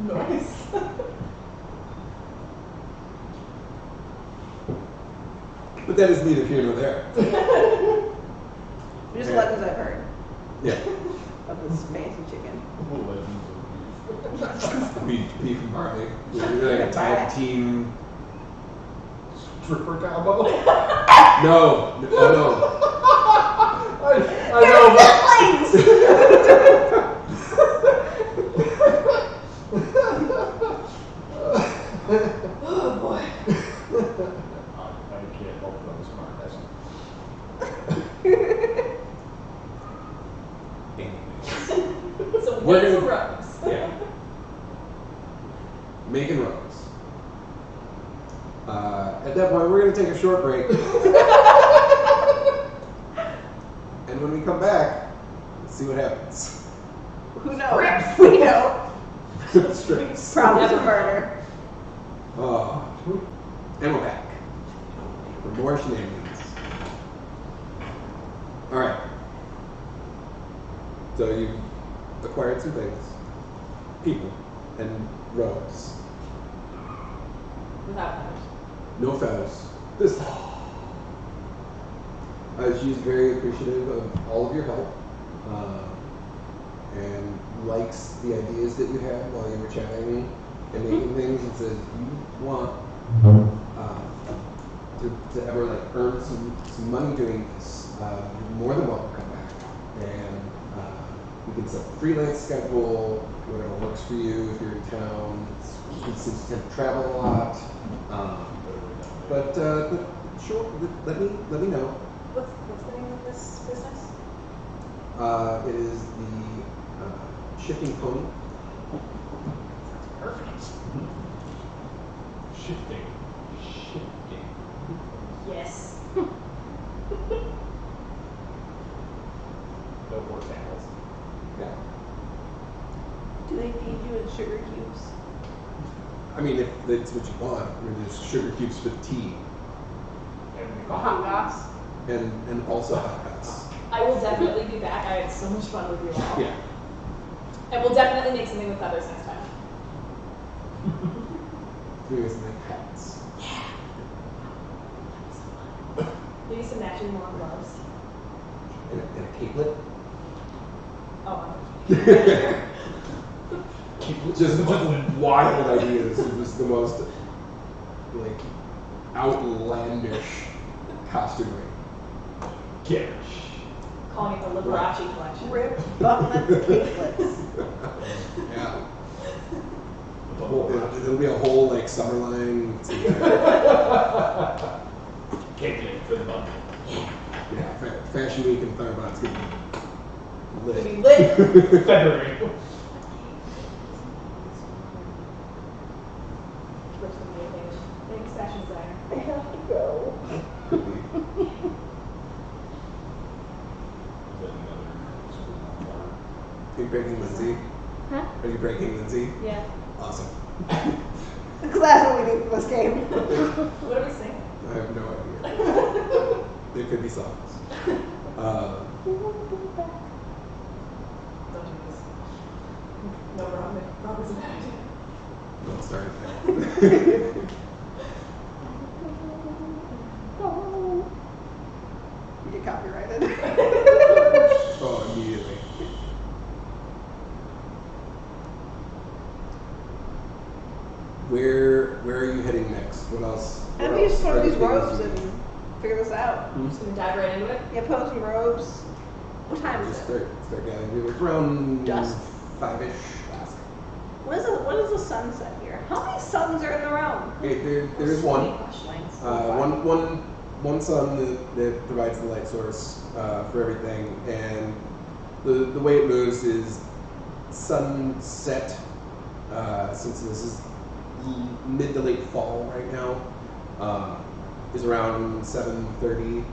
Nice. But that is neither here nor there. Just legends I've heard Yeah. of this fancy chicken. Beef and barley. You're like a tag team. Stripper combo. No. Oh no. I know, but Oh boy. I can't help but I'm smart. So We're Mason gonna- Rose. Yeah. Megan Rose. At that point, we're going to take a short break. And when we come back, let's see what happens. Who knows? We know. Strips. Problems of murder. Oh. And we're back. For more shenanigans. Alright. So you've acquired some things. People. And robes. Without that. No feathers. This time. She's very appreciative of all of your help. And likes the ideas that you had while you were chatting and making things, and says you want to ever like earn some money doing this, you're more than welcome to come back. And we can set a freelance schedule, whatever works for you if you're in town. Since you tend to travel a lot. But sure, let me know. What's the name of this business? It is the Shifting Pony. Perfect. Shifting. Yes. No more camels. Yeah. Do they feed you in sugar cubes? I mean, if that's what you want, I mean, there's sugar cubes for the tea, Oh, hot goss. and also hot dogs. I will definitely be back. I had so much fun with you all. Yeah. And we'll definitely make something with feathers next time. Doing some like hats. Maybe some matching long gloves. And a capelet. Oh, Just wild ideas. It was the most like outlandish costuming. Cash. calling it the Liberace collection. Rip buttons, cakelets. Yeah. It'll be a whole like summer line. Cake for the month. Yeah, Fashion Week in Tharbad's gonna be It'll lit. be lit. February. Thanks, fashion designer. I have to go. Are you breaking Lindsay? Huh? Are you breaking Lindsay? Yeah. Awesome. Because that's what we need for this game. What are we saying? I have no idea. There could be songs. Don't do this. No, Robert's a bad idea. Don't start it. You get copyrighted. Oh, immediately. Where are you heading next? What else? And what we just else put are these the things robes you- and figure this out. Hmm? Just gonna dive right into it. Yeah, put some robes. What time is Just it? start gathering. It's around Dusk. 5-ish. What is the sunset here? How many suns are in the realm? There is So one. many questions. One sun that provides the light source for everything, and the way it moves is sunset since this is mid to late fall right now, is around 7:30.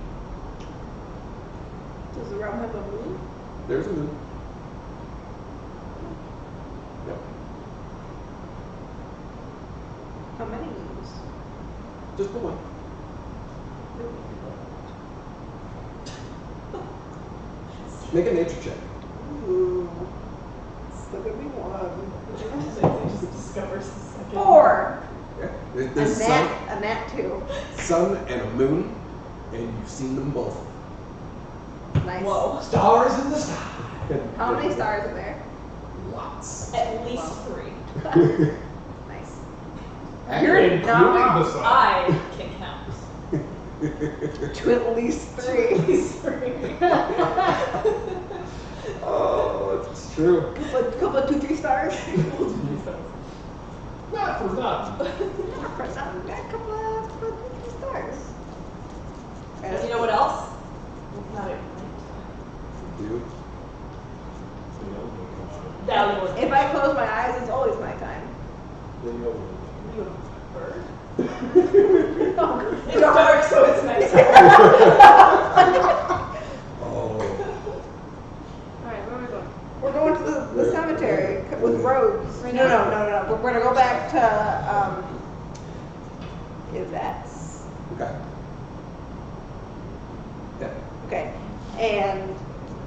Does the realm have a moon? There's a moon. Yep. How many moons? Just the one. Make a nature check. Ooh. Still gonna be one. Just discovers the second. 4. Yeah. There's A nat 2. sun and a moon, and you've seen them both. Nice. Whoa. Stars in the sky. How many stars are there? Lots. At least Wow. 3. Nice. Accurate. Including the sun. I can count. To at least 3. At least 3. Oh, it's true. Couple of 2, 3 stars. Not for nothing. For some, got a couple of 2, 3 stars. And you know what else? Not at Dude. valuable. If I close my eyes, it's always my time. You have a bird? It's dark, so it's nice. Oh. Alright, where are we going? We're going to the cemetery with robes. No. We're going to go back to Yvette's. Okay. Yeah. Okay. And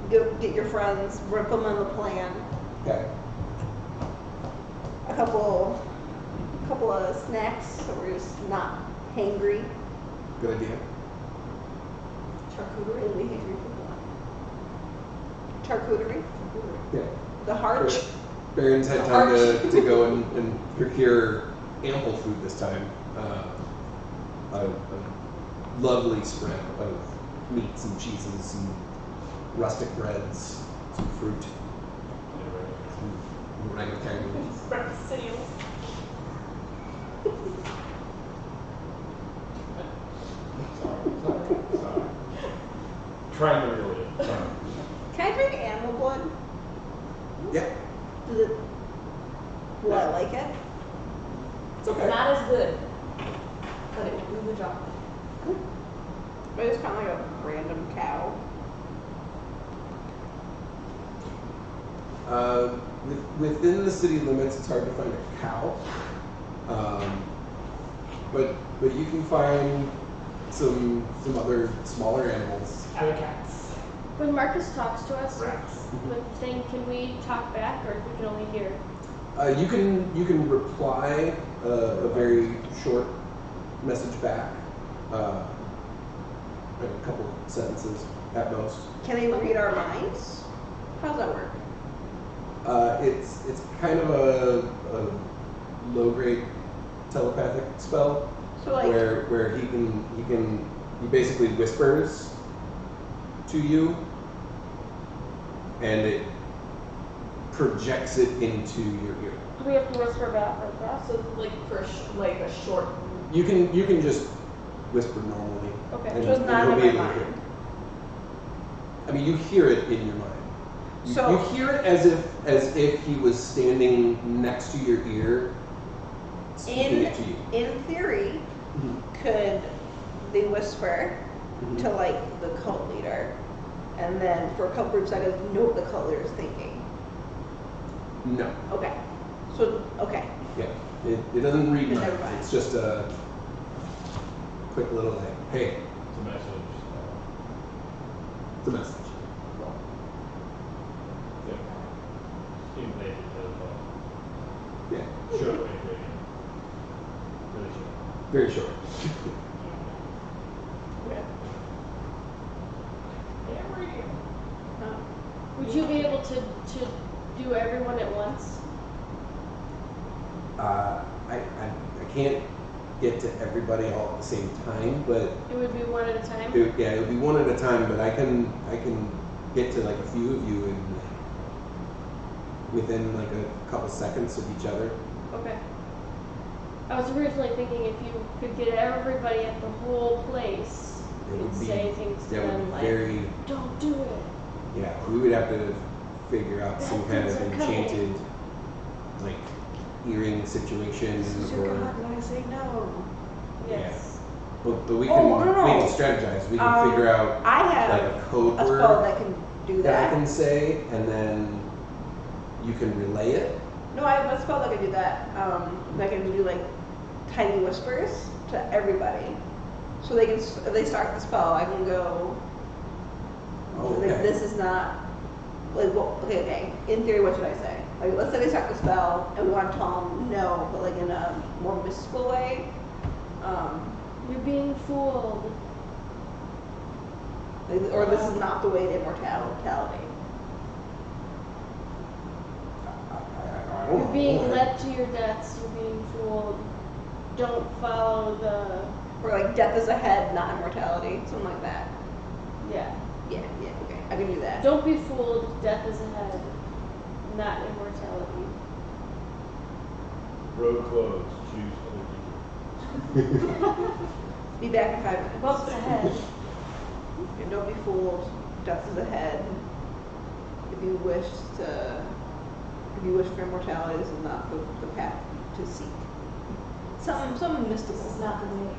get your friends, rip them on the plan. Okay. A couple of snacks so we're just not hangry. Good idea. Charcuterie. We'll be hangry for what? Charcuterie. Yeah. The heart. Baron's had time to go and procure ample food this time. A lovely spread of meats and cheeses and rustic breads, some fruit, some orangutan. Breakfast cereals. Sorry. Trying to reel it in. Can I drink animal blood? Yeah, Does it? Will I like it? it's okay. Not as good, but it will do the job. But it's kind of like a random cow. Within the city limits, it's hard to find a cow, but you can find some other smaller animals. Cats. When Marcus talks to us, Rats. with thing, can we talk back or we can only hear? You can reply a very short message back, a couple sentences at most. Can they read our minds? How does that work? It's kind of a low grade telepathic spell So like, where he basically whispers to you and it projects it into your ear. Do we have to whisper back like that? So like for like a short. You can just whisper normally. Okay. and- so it's and not he'll in be my able to hear mind. it. I mean, you hear it in your mind. You So- hear it as if he was standing next to your ear, speaking it to you. In theory, Mhm. could they whisper Mhm. to like the cult leader, and then for a couple brief seconds know what the cult leader is thinking? No. Okay. So okay. Yeah. It doesn't read Never minds. mind. It's just a quick little like, hey, It's a message. it's a message. Yeah. Infiltrate Yeah. Short wave radio. Really short. Very short. Okay. Would you be able to do everyone at once? I can't get to everybody all at the same time, but It would be one at a time? it would be one at a time. But I can get to like a few of you in within like a couple seconds of each other. Okay. I was originally thinking if you could get everybody at the whole place, It you would could be say things to that would them be like, very don't do it. yeah. We would have to figure out some kind of Bad things are coming. enchanted like earring situation This is your God, and I say no. Yes. but we Oh, can no, no. we can strategize. We can figure out I have like a code a word spell that can do that I that. can say, and then you can relay it. No, I have a spell that can do that. That can do like tiny whispers to everybody. So they can, if they start the spell, I can go. Oh, Like, okay. this is not like well, okay. In theory, what should I say? Like, let's say they start the spell and we want to tell them no, but like in a more mystical way. You're being fooled. Like, or this is not the way to immortality. I don't You're being know. led to your deaths. You're being fooled. Don't follow the. Or like death is ahead, not immortality, something like that. Yeah. Yeah, okay, I can do that. Don't be fooled. Death is ahead, not immortality. Road closed, choose other people. Be back in 5 minutes. Bumps ahead. And don't be fooled. Death is ahead. If you wish for immortality, this is not the path to seek. Some mystical. This is not the way.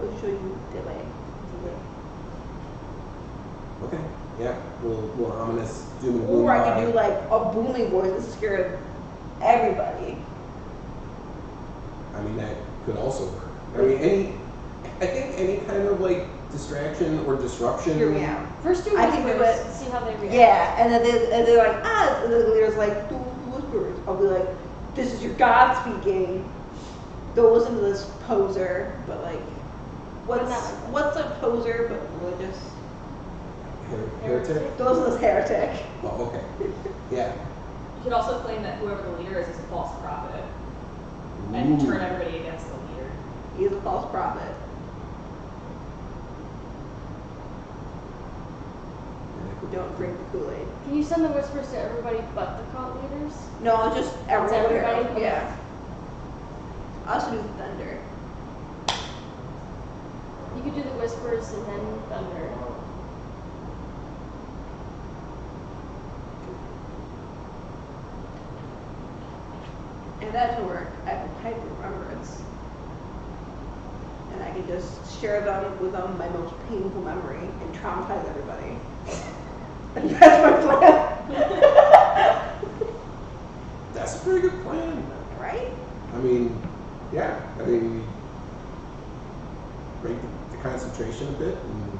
I'll show you the way. Okay. Yeah. We'll ominous doom and gloom. Or I could do like a booming voice that scared everybody. I mean, that could also work. I mean, I think any kind of like distraction or disruption. Hear me out. First do I can do whispers. it. See how they react. Yeah, and then they're like, and the leader's like, do whispers. I'll be like, this is your God speaking. Don't listen to this poser, but like, what's a poser but religious? Heretic? Don't listen to this heretic. Oh, okay. Yeah. You could also claim that whoever the leader is a false prophet and Ooh. turn everybody against the leader. He's a false prophet. Don't drink the Kool-Aid. Can you send the whispers to everybody but the cult leaders? No, just everywhere. everybody? Yeah. I also do thunder. You could do the whispers and then thunder. And that doesn't work. I have a type of remembrance. And I can just share them with them my most painful memory and traumatize everybody. And that's my plan. That's a pretty good plan. Right? I mean, yeah. I mean, break the concentration a bit and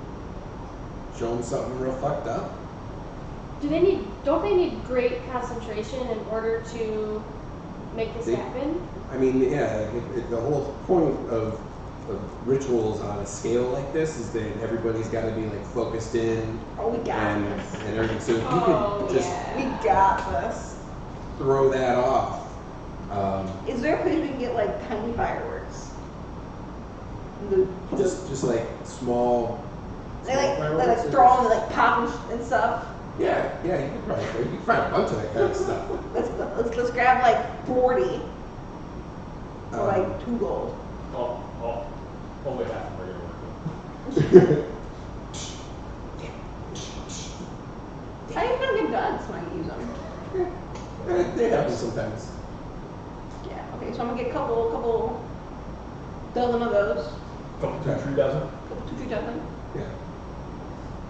show them something real fucked up. Don't they need great concentration in order to make this happen? I mean, yeah. The whole point of rituals on a scale like this is that everybody's got to be like focused in Oh, we got and this. everything. So if you Oh, could just yeah. We got this. throw that off. Is there a place we can get like tiny fireworks? Just like small. They like fireworks or- throw them and like pop and stuff. Yeah, you could probably you can find a bunch of that kind of stuff. Let's grab like 40 for Um, like 2 gold. Only half of regular work. I ain't gonna get guns when I use them. They happen sometimes. Yeah. Okay. So I'm gonna get a couple dozen of those. Couple, 2, 3 dozen. Couple 2, 3 dozen. Yeah.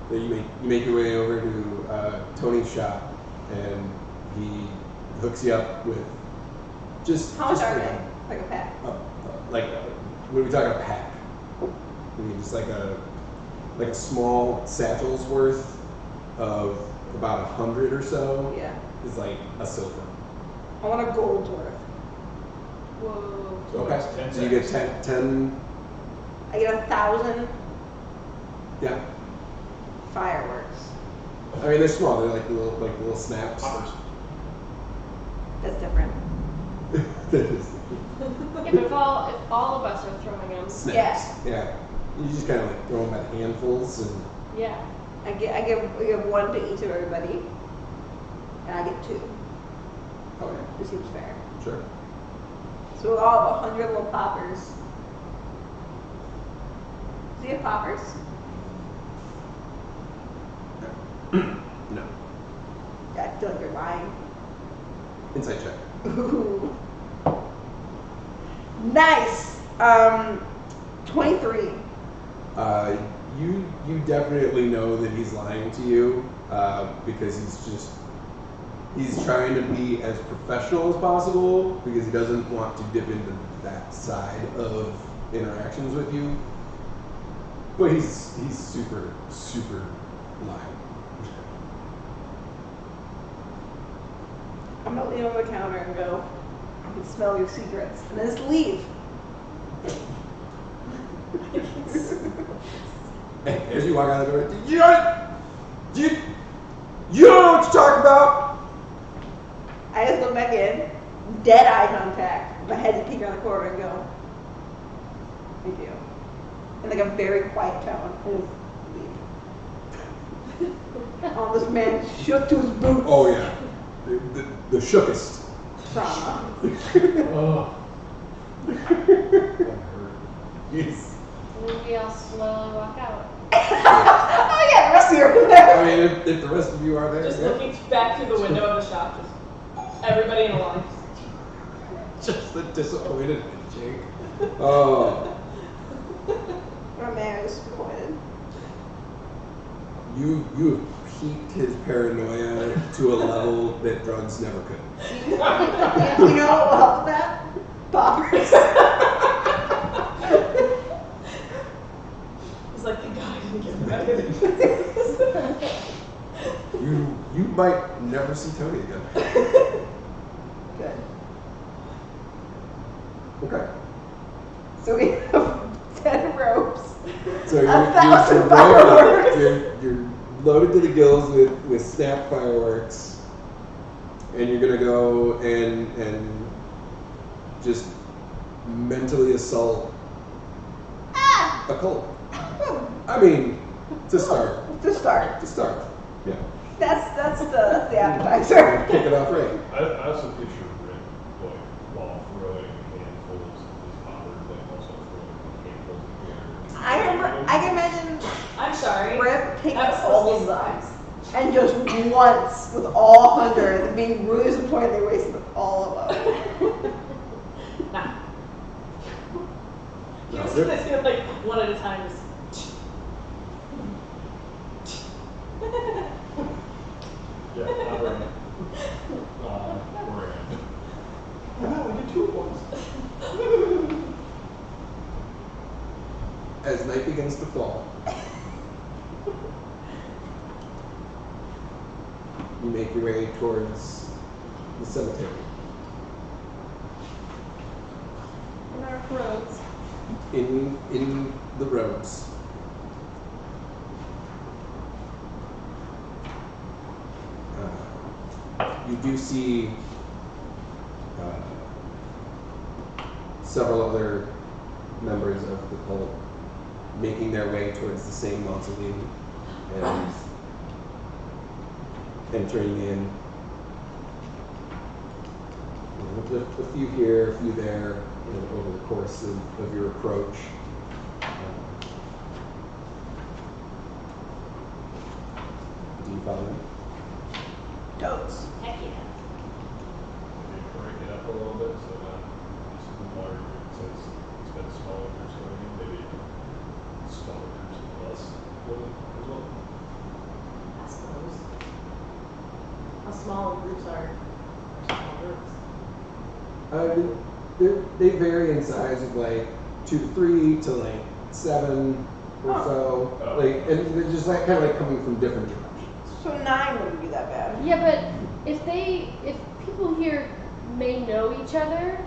So you make your way over to Tony's shop, and he hooks you up with just. How much just are like they? Like a pack. Like, what are we talking? A pack? I mean, just like a small satchel's worth of about 100 or so Yeah. is like a silver. I want a gold's worth. Whoa. Okay. So you get 10. I get 1,000 Yeah. fireworks. I mean, they're small. They're like little snaps. Poppers. That's different. They're just Yeah, but if all of us are throwing them, snaps. Yeah. You just kind of like throw them by handfuls and. yeah. I give 1 to each of everybody, and I get 2. Okay. This seems fair. Sure. So we all have 100 little poppers. Do you have poppers? No. Yeah, I feel like you're lying. Inside check. Ooh. Nice. 23. You definitely know that he's lying to you because he's trying to be as professional as possible because he doesn't want to dip into that side of interactions with you. But he's super lying. I'm gonna lean over the counter and go, I can smell your secrets. And then just leave. As you walk out the door, you don't know what you're talking about. I just go back in, dead eye contact. My head's peek around the corner and go, thank you. In like a very quiet tone. And just leave. Oh, this man shook to his boots. Oh yeah, the shookest. Trauma. Oh. Yes. And then we all slowly walk out. Oh yeah, the rest of you are I there. mean, if the rest of you are there, Just yeah. looking back through the window of the shop, just everybody in a line. Just the disappointed Jake. Oh, My man is disappointed. you have piqued his paranoia to a level that drugs never could. You know what will help with that? Poppers. It's like, thank God I didn't get ready. You might never see Tony again. Good. Okay. So we have 10 ropes. So 1,000 fireworks. you're loaded to the gills with snap fireworks, and you're gonna go and just mentally assault a cult. I mean, to start. To start. Yeah. That's the appetizer. Kick it off right. I also picture Ripp, like, while throwing handfuls of his poppers, like, also throwing handfuls of I can imagine I'm sorry. Ripp taking That was all of supposed them and just once with all 100 and being really disappointed they wasted all of them. Nah. He No, was Ripp- gonna do like one at a time. Just Yeah, I'm right. Brand. Oh, no, we did 2 at once. As night begins to fall, you make your way towards the cemetery. In our roads. In the roads. You do see several other members of the cult making their way towards the same mausoleum and entering in. A few here, a few there, over the course of your approach. Do you follow them? Totes. Heck yeah. Maybe break it up a little bit so that just the larger group says it's been smaller groups going in, maybe smaller groups of us going as well. I suppose. How small groups are small groups. They vary in size of like 2 to 3 to like 7 or so. Oh. Like, and they're just like kind of like coming from different directions. So 9 wouldn't be that bad. Yeah, but if people here may know each other,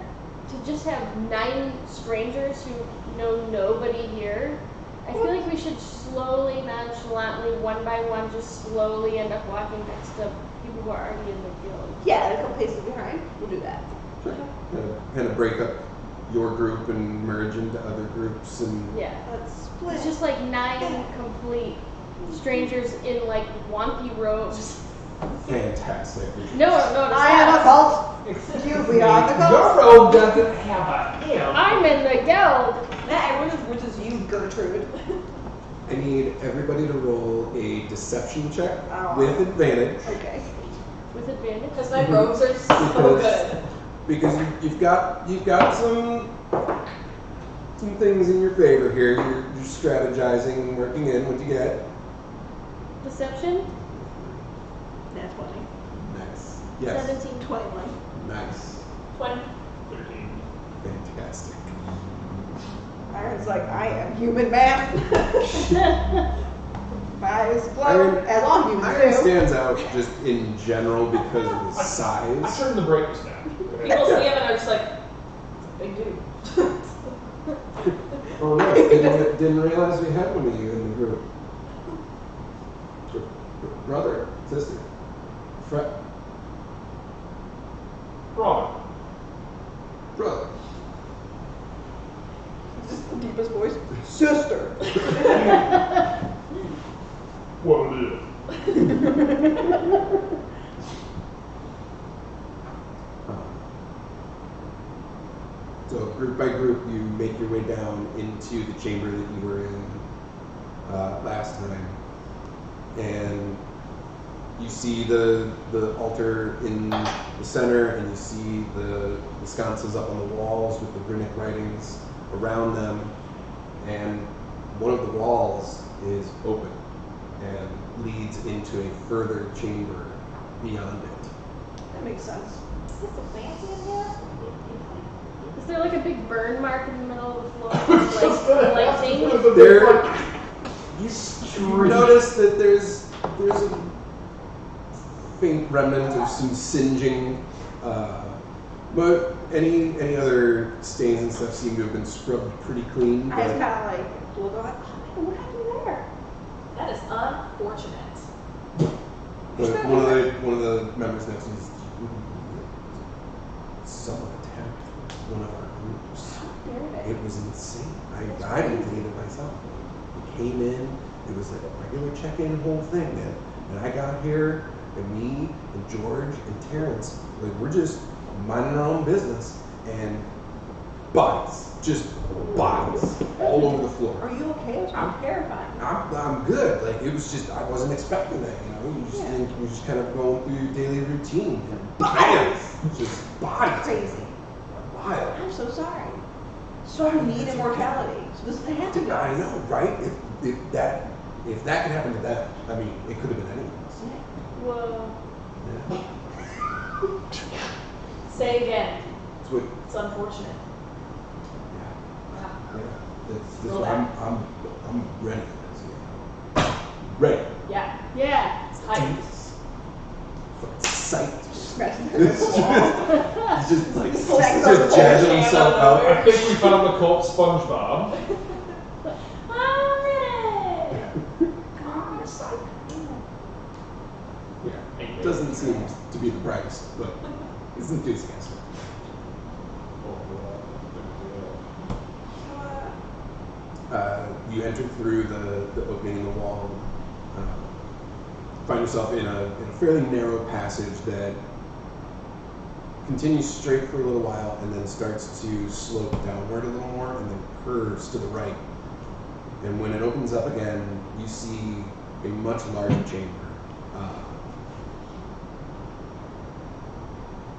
to just have 9 strangers who know nobody here, I feel like we should slowly, nonchalantly, one by one, just slowly end up walking next to people who are already in the guild. Yeah, a couple paces behind. We'll do that. Sure. Kind of break up your group and merge into other groups and Yeah. Let's split. It's just like 9 complete strangers in like wonky robes. fantastic. No, I am a cult. Excuse me, I'm the Your cult. robe doesn't have a hem. I'm in the guild. Nah, everyone just wishes you, Gertrude. I need everybody to roll a deception check Oh. with advantage Okay. With advantage. Because my robes are so good. because you've got some some things in your favor here. You're strategizing and working in what you get. Deception? That's funny. Nice. Yes. 17. 21. Nice. 20. 13. Fantastic. Iron's like, I am human, man. My eyes glow, as all humans Iron do. stands out just in general because of his I size. turned the brightness down. People see him and are just like, big dude. Oh no, didn't realize we had one of you in the group. Brother, sister, friend, Brother. brother. Just the deepest voice. Sister. What it is. So group by group, you make your way down into the chamber that you were in last time, and you see the altar in the center, and you see the sconces up on the walls with the runic writings around them, and one of the walls is open and leads into a further chamber beyond it. That makes sense. Is this so fancy in here? Is there like a big burn mark in the middle of the floor? Like lightning? There, You you notice that there's a faint remnant of some singeing, but any other stains and stuff seem to have been scrubbed pretty clean. I was But kind of like, we'll go like, oh, what happened there? That is unfortunate. one of the members next to me is, someone attacked one of our groups. How dare they? It was insane. I didn't believe it myself. We came in, it was like a regular check-in whole thing, man. And I got here, and me and George and Terrence, like, we're just minding our own business, and bodies, just bodies, all over the floor. Are you okay? It's terrifying. I'm good. Like, it was just, I wasn't expecting that, you know? You just Yeah. think, you're just kind of going through your daily routine, and bam, just bodies. Crazy. Wild. I'm so sorry. So we need immortality. So this is happening. I know, right? If that could happen to them, I mean, it could have been any of us. Whoa. Yeah. Say again. It's what, It's unfortunate. yeah, Wow. yeah. That's Roll what that. I'm ready for this. You know? Ready. Yeah. Yeah. It's Do hype. this. Fucking psyched. Smash He's the just like, he's Sex just on jazzing the himself hand out. I think we found the cult SpongeBob. I'm ready. Yeah. Doesn't seem to be the brightest, but he's enthusiastic. You enter through the opening in the wall, find yourself in a fairly narrow passage that continues straight for a little while and then starts to slope downward a little more and then curves to the right. And when it opens up again, you see a much larger chamber.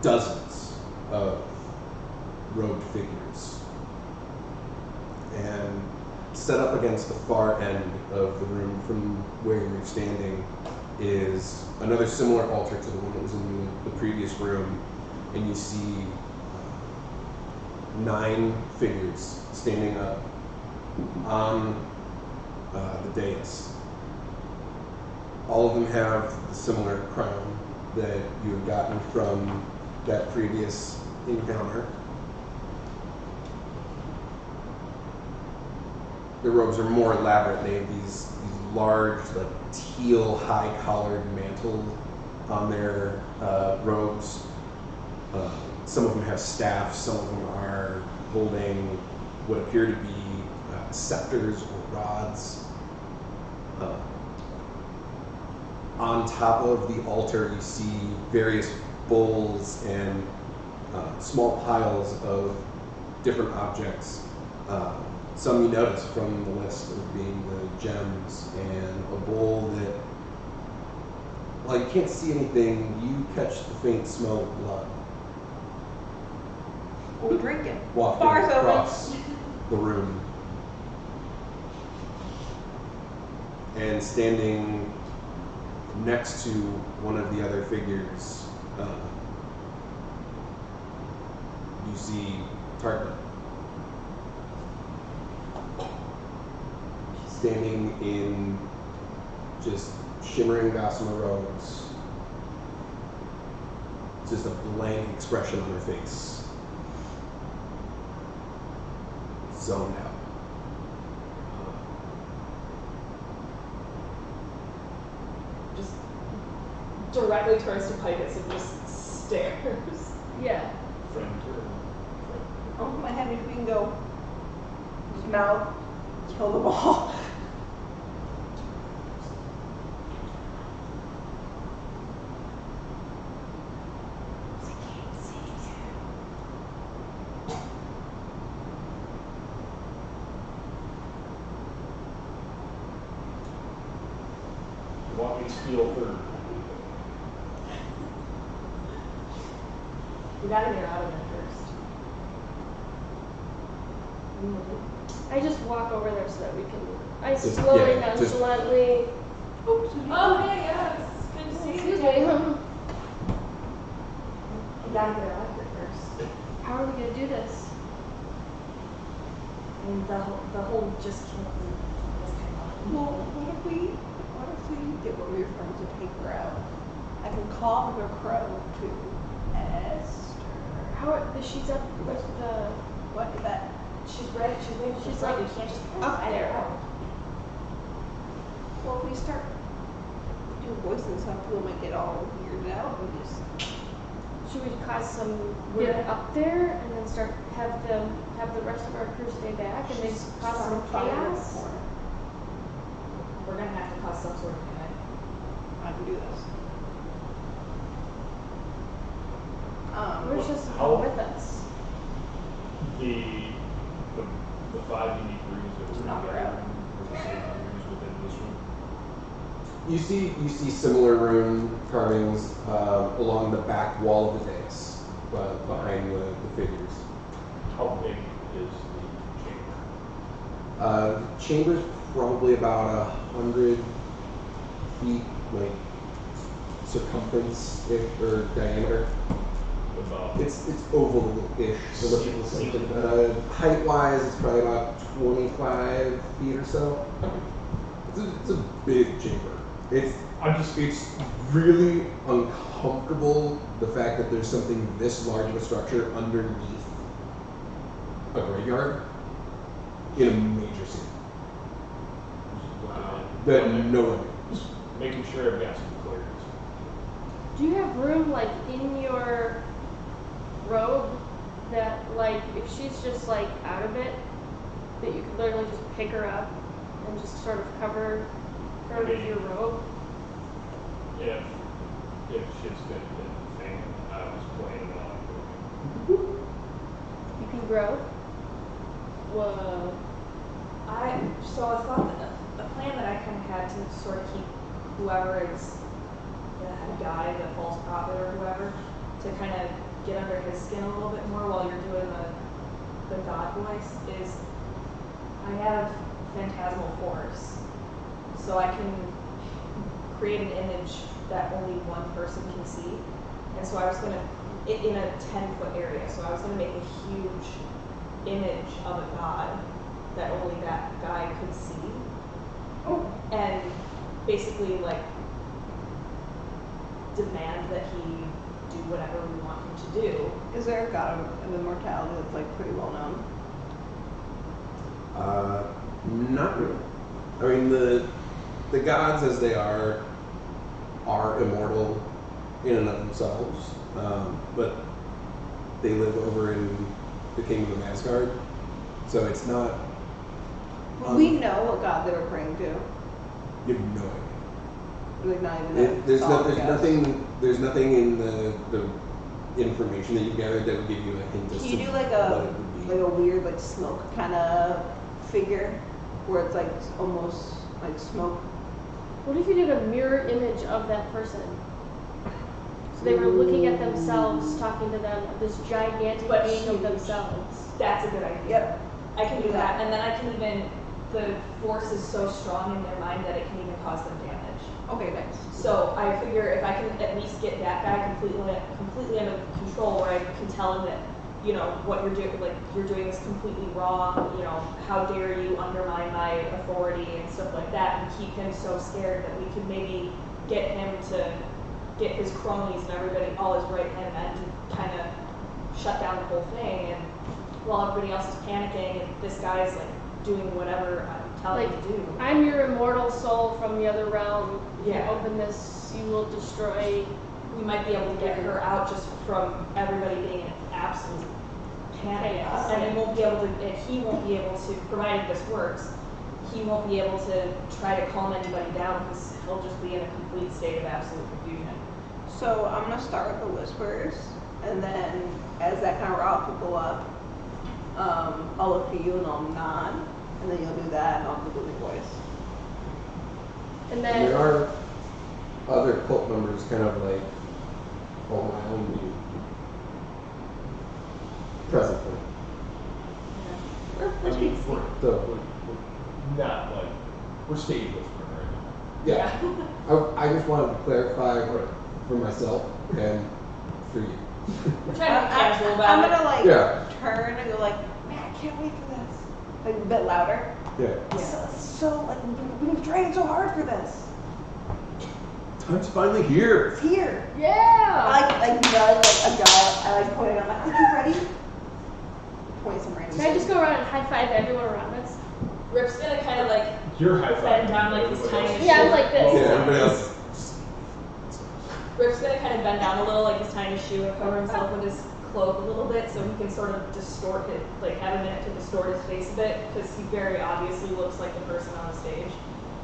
Dozens of robed figures. And set up against the far end of the room from where you're standing is another similar altar to the one that was in the previous room. And you see 9 figures standing up on the dais. All of them have the similar crown that you had gotten from that previous encounter. Their robes are more elaborate. They have these large, like teal, high-collared mantles on their robes. Some of them have staffs. Some of them are holding what appear to be scepters or rods. On top of the altar, you see various bowls and small piles of different objects. Some you notice from the list of being the gems, and a bowl that, while you can't see anything, you catch the faint smell of blood. We're drinking. Wafted Bars across open. the room. And standing next to one of the other figures, you see Tharbad. Standing in just shimmering gossamer robes, just a blank expression on her face, zoned out. Just directly turns to Picus and just stares. Yeah. Friend or friend? Oh, my head if we can go. Mouth, kill the ball. You want me to steal third? We gotta get out of there first. I just walk over there so that we can. I Just- slowly, yeah, just- nonchalantly. Oops. Oh, hey, yes. Good to see you. Excuse today. me. We gotta get out of here first. How are we gonna do this? And the whole just can't leave this kind of. Well, what if we get one of your friends to take her out? I can call her crow to Esther. How are, she's up with the. What is that? She's ready. She's like we can't just up there. Well, if we start doing voices and stuff, people might get all weirded out and just. Should we cause some weird Yeah. up there and then start have the rest of our crew stay back and then cause some chaos? We're gonna have to cause some sort of panic. I can do this. Where's just How- with us? The 5 unique rooms that were Knock her together out. were the same rooms within this room. You see similar rune carvings along the back wall of the dais, behind the figures. How big is the chamber? The chamber's probably about 100 feet, like circumference or diameter. About It's oval-ish, so what people say. Height-wise, it's probably about 25 feet or so. It's a big chamber. It's really uncomfortable, the fact that there's something this large of a structure underneath a graveyard in a major city that no one knows. Just making sure I've got some clarity. Do you have room like in your robe that like if she's just like out of it, that you could literally just pick her up and just sort of cover her with your robe? If shit's gonna hit the fan, I was planning on doing. You can grow. Whoa. So I thought that a plan that I kind of had to sort of keep whoever is the head guy, the false prophet or whoever, to kind of get under his skin a little bit more while you're doing the god voice is I have phantasmal force. So I can create an image that only one person can see. And so I was gonna, in a 10-foot area, so I was gonna make a huge image of a god that only that guy could see. Oh. And basically like demand that he do whatever we want him to do. Is there a god of immortality that's like pretty well known? Not really. I mean, the gods as they are immortal in and of themselves, but they live over in the kingdom of Beardsgaard, so it's not. Would we know what god they were praying to? You have no idea. Like not even There's solid guess. nothing. There's nothing in the information that you gathered that would give you a hint as Can to you do like what it would be. a weird like smoke kind of figure where it's like almost like smoke? What if you did a mirror image of that person? So they were looking at themselves, talking to them, this gigantic But being of huge. themselves. That's a good idea. Yep. I can do that, and then I can even, the force is so strong in their mind that it can even cause them damage. Okay, nice. So I figure if I can at least get that guy completely under control, where I can tell him that, you know, what you're doing, like you're doing is completely wrong. You know, how dare you undermine my authority and stuff like that, and keep him so scared that we could maybe get him to get his cronies and everybody, all his right hand men, to kind of shut down the whole thing. And while everybody else is panicking, and this guy's like doing whatever I'm telling him to do. I'm your immortal soul from the other realm. If Yeah. you open this, you will destroy. We might be able to get her out just from everybody being in absolute panic. Chaos. And it won't be able to, and he won't be able to, provided this works, he won't be able to try to calm anybody down because he'll just be in a complete state of absolute confusion. So I'm gonna start with the whispers, and then as that kind of rile people up, I'll look at you and I'll nod, and then you'll do that, and I'll do the booming voice. And There then are other cult members kind of like around you presently. I mean, So, we're not like, we're stage whispering right now. yeah. I just wanted to clarify for myself and for you. We're trying to be casual I'm about gonna like Yeah. turn and go like, man, I can't wait for this. Like a bit louder. Yeah. So like we've been training so hard for this. Time's finally here. It's here. yeah. I like nudge like a guy. I like point at him. I'm like, are you ready? Point some random. Can I just go around and high five everyone around us? it. Rip's gonna kind of like You're high bend fiving. down like his tiny Yeah, I'm like this. Yeah, everybody else. Rip's gonna kind of bend down a little like his tiny shoe and cover himself with his cloak a little bit so he can sort of distort it, like have a minute to distort his face a bit because he very obviously looks like the person on the stage.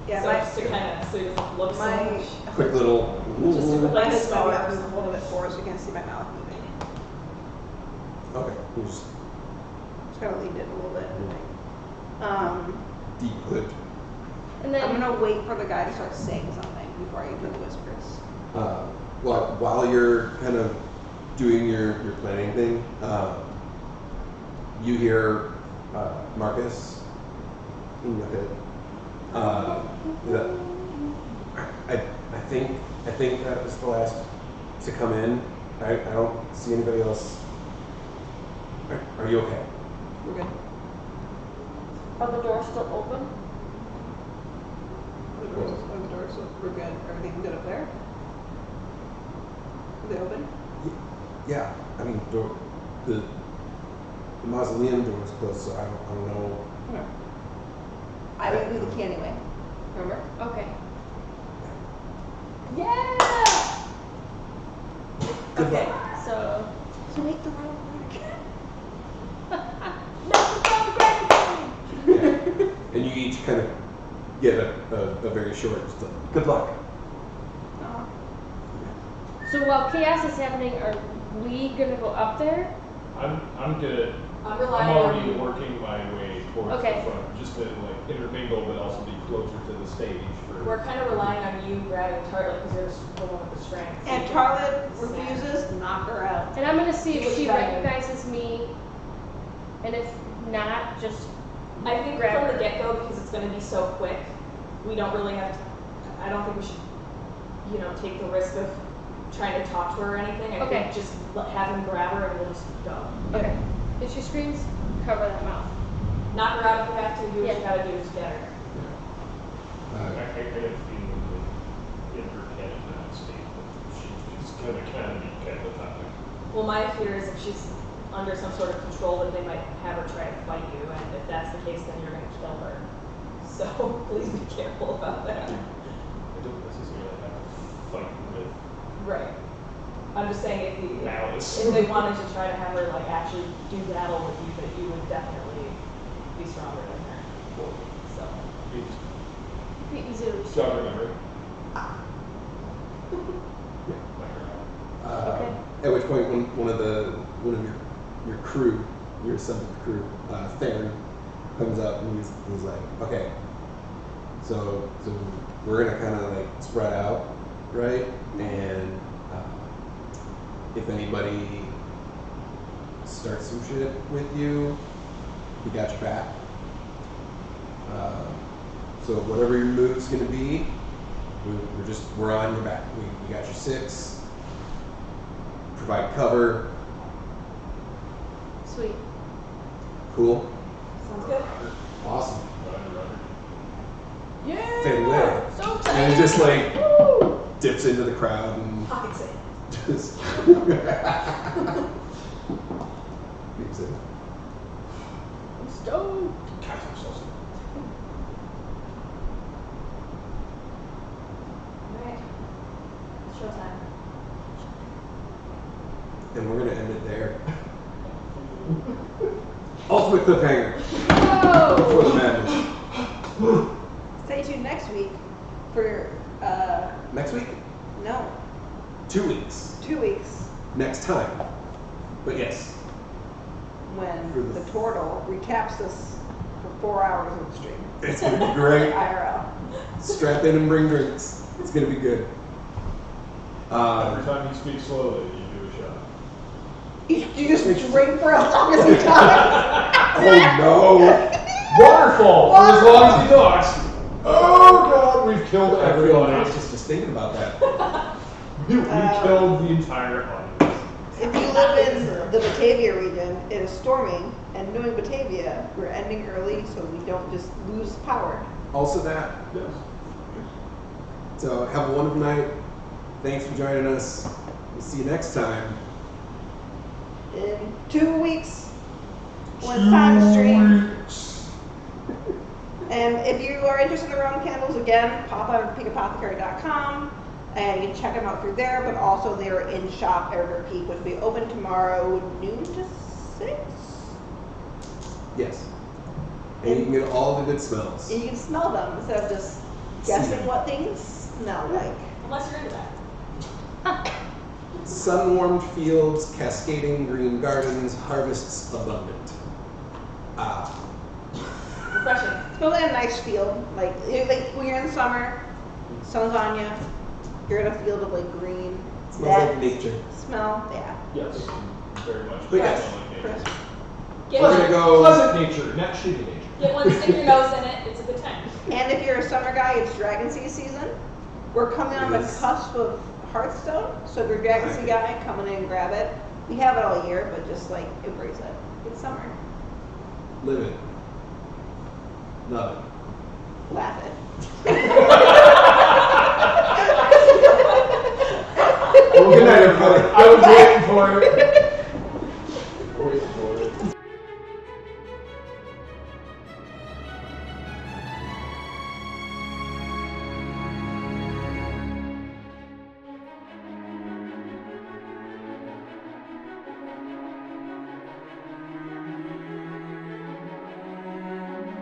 Yeah, so my just to kind of so he doesn't look so my much. Quick little. Just to my like head's maybe up scars. just a little bit forward so you can see my mouth moving. Okay. You just Just kind of leaned in a little bit. deep hood. And then I'm gonna wait for the guy to start saying something before I do the whispers. Well, while you're kind of doing your planning thing, you hear Marcus in your head. I think that was the last to come in. I don't see anybody else. Are you okay? We're good. are the doors still open? The doors, we're good. Everything good up there? Are they open? Yeah. I mean, the mausoleum door is closed, so I don't know. Okay. I didn't do the key anyway. Remember? Okay. Yeah! Good Okay. luck. So So make the room work. Yeah. And you each kind of get a very short. Good luck. Oh. so while chaos is happening, are we gonna go up there? I'm good. I'm I'm relying on already you. working my way towards Okay. the front, just to like intermingle, but also be closer to the stage for. We're kind of relying on you grabbing Tartlet because you're the one with the strength. And Charlotte refuses, knock her out. And I'm gonna see if What she you got? recognizes me, and if not, just I think grab from her. the get-go, because it's going to be so quick, we don't really have to, I don't think we should, you know, take the risk of trying to talk to her or anything. I Okay. think just have him grab her and we'll just go. okay. If she screams, cover that mouth. Knock her out if you have to, do what Yeah. you gotta do, just get her. I got a feeling that in her head now state that she's gonna kind of be kind of a topic. Well, my fear is if she's under some sort of control, that they might have her try to fight you, and if that's the case, then you're gonna kill her. So please be careful about that. I don't necessarily have to fight with Right. I'm just saying malice. if they wanted to try to have her like actually do battle with you, that you would definitely be stronger than her. So Be easy to reach. Jog remember. Okay. At which point, one of your crew, your assembled crew, Theron, comes up and he's like, okay, so we're gonna kind of like spread out, right? And if anybody starts some shit with you, We got your back. So whatever your move's going to be, we're on your back. We got your 6. Provide cover. Sweet. Cool. Sounds good. Awesome. Yeah. Fade away. So tight. And it just like Woo. dips into the crowd and Pocket sand. just keeps it. I'm stoked. Alright. It's showtime. And we're gonna end it there. Ultimate cliffhanger for the Whoa! madness. Stay tuned next week for, Next week? no, 2 weeks. 2 weeks Next time. But yes, when For the- the turtle recaps us for 4 hours of the stream. it's gonna be great. IRL. Strap in and bring drinks. It's gonna be good. Every time you speak slowly, you do a shot. You just drink for as long as you talk. Oh no! Waterfall for as long as he talks. Oh god, we've killed every Everyone audience. else just thinking about that. We killed the entire audience. If you live in the Batavia region, it is storming, and knowing Batavia, we're ending early so we don't just lose power. Also that. Yes. So have a wonderful night. Thanks for joining us. We'll see you next time. In 2 weeks, when it's time to stream. And if you are interested in round candles, again, pop on peakapothecary.com and you can check them out through there, but also they are in shop at River Peak, which will be open tomorrow noon to 6. Yes. And you can get all the good smells. And you can smell them instead of just guessing them. what things smell like. Unless you're into that. Sun-warmed fields, cascading green gardens, harvests abundant. Ah. Refreshing. Smells like a nice field. Like when you're in the summer, sun's on you, you're in a field of like green. Smells That like nature. smell, yeah. Yes. Very much. But yes. Fresh. Get We're one, gonna go. Pleasant nature, not shitty nature. get one, stick your nose in it. It's a good time. And if you're a summer guy, it's Dragon Sea season. We're coming on the Yes. cusp of Hearthstone, so if you're a Dragon Sea guy, come in and grab it. We have it all year, but just like embrace it. It's summer. Live it. Love it. Laugh it. Well, good night, everybody.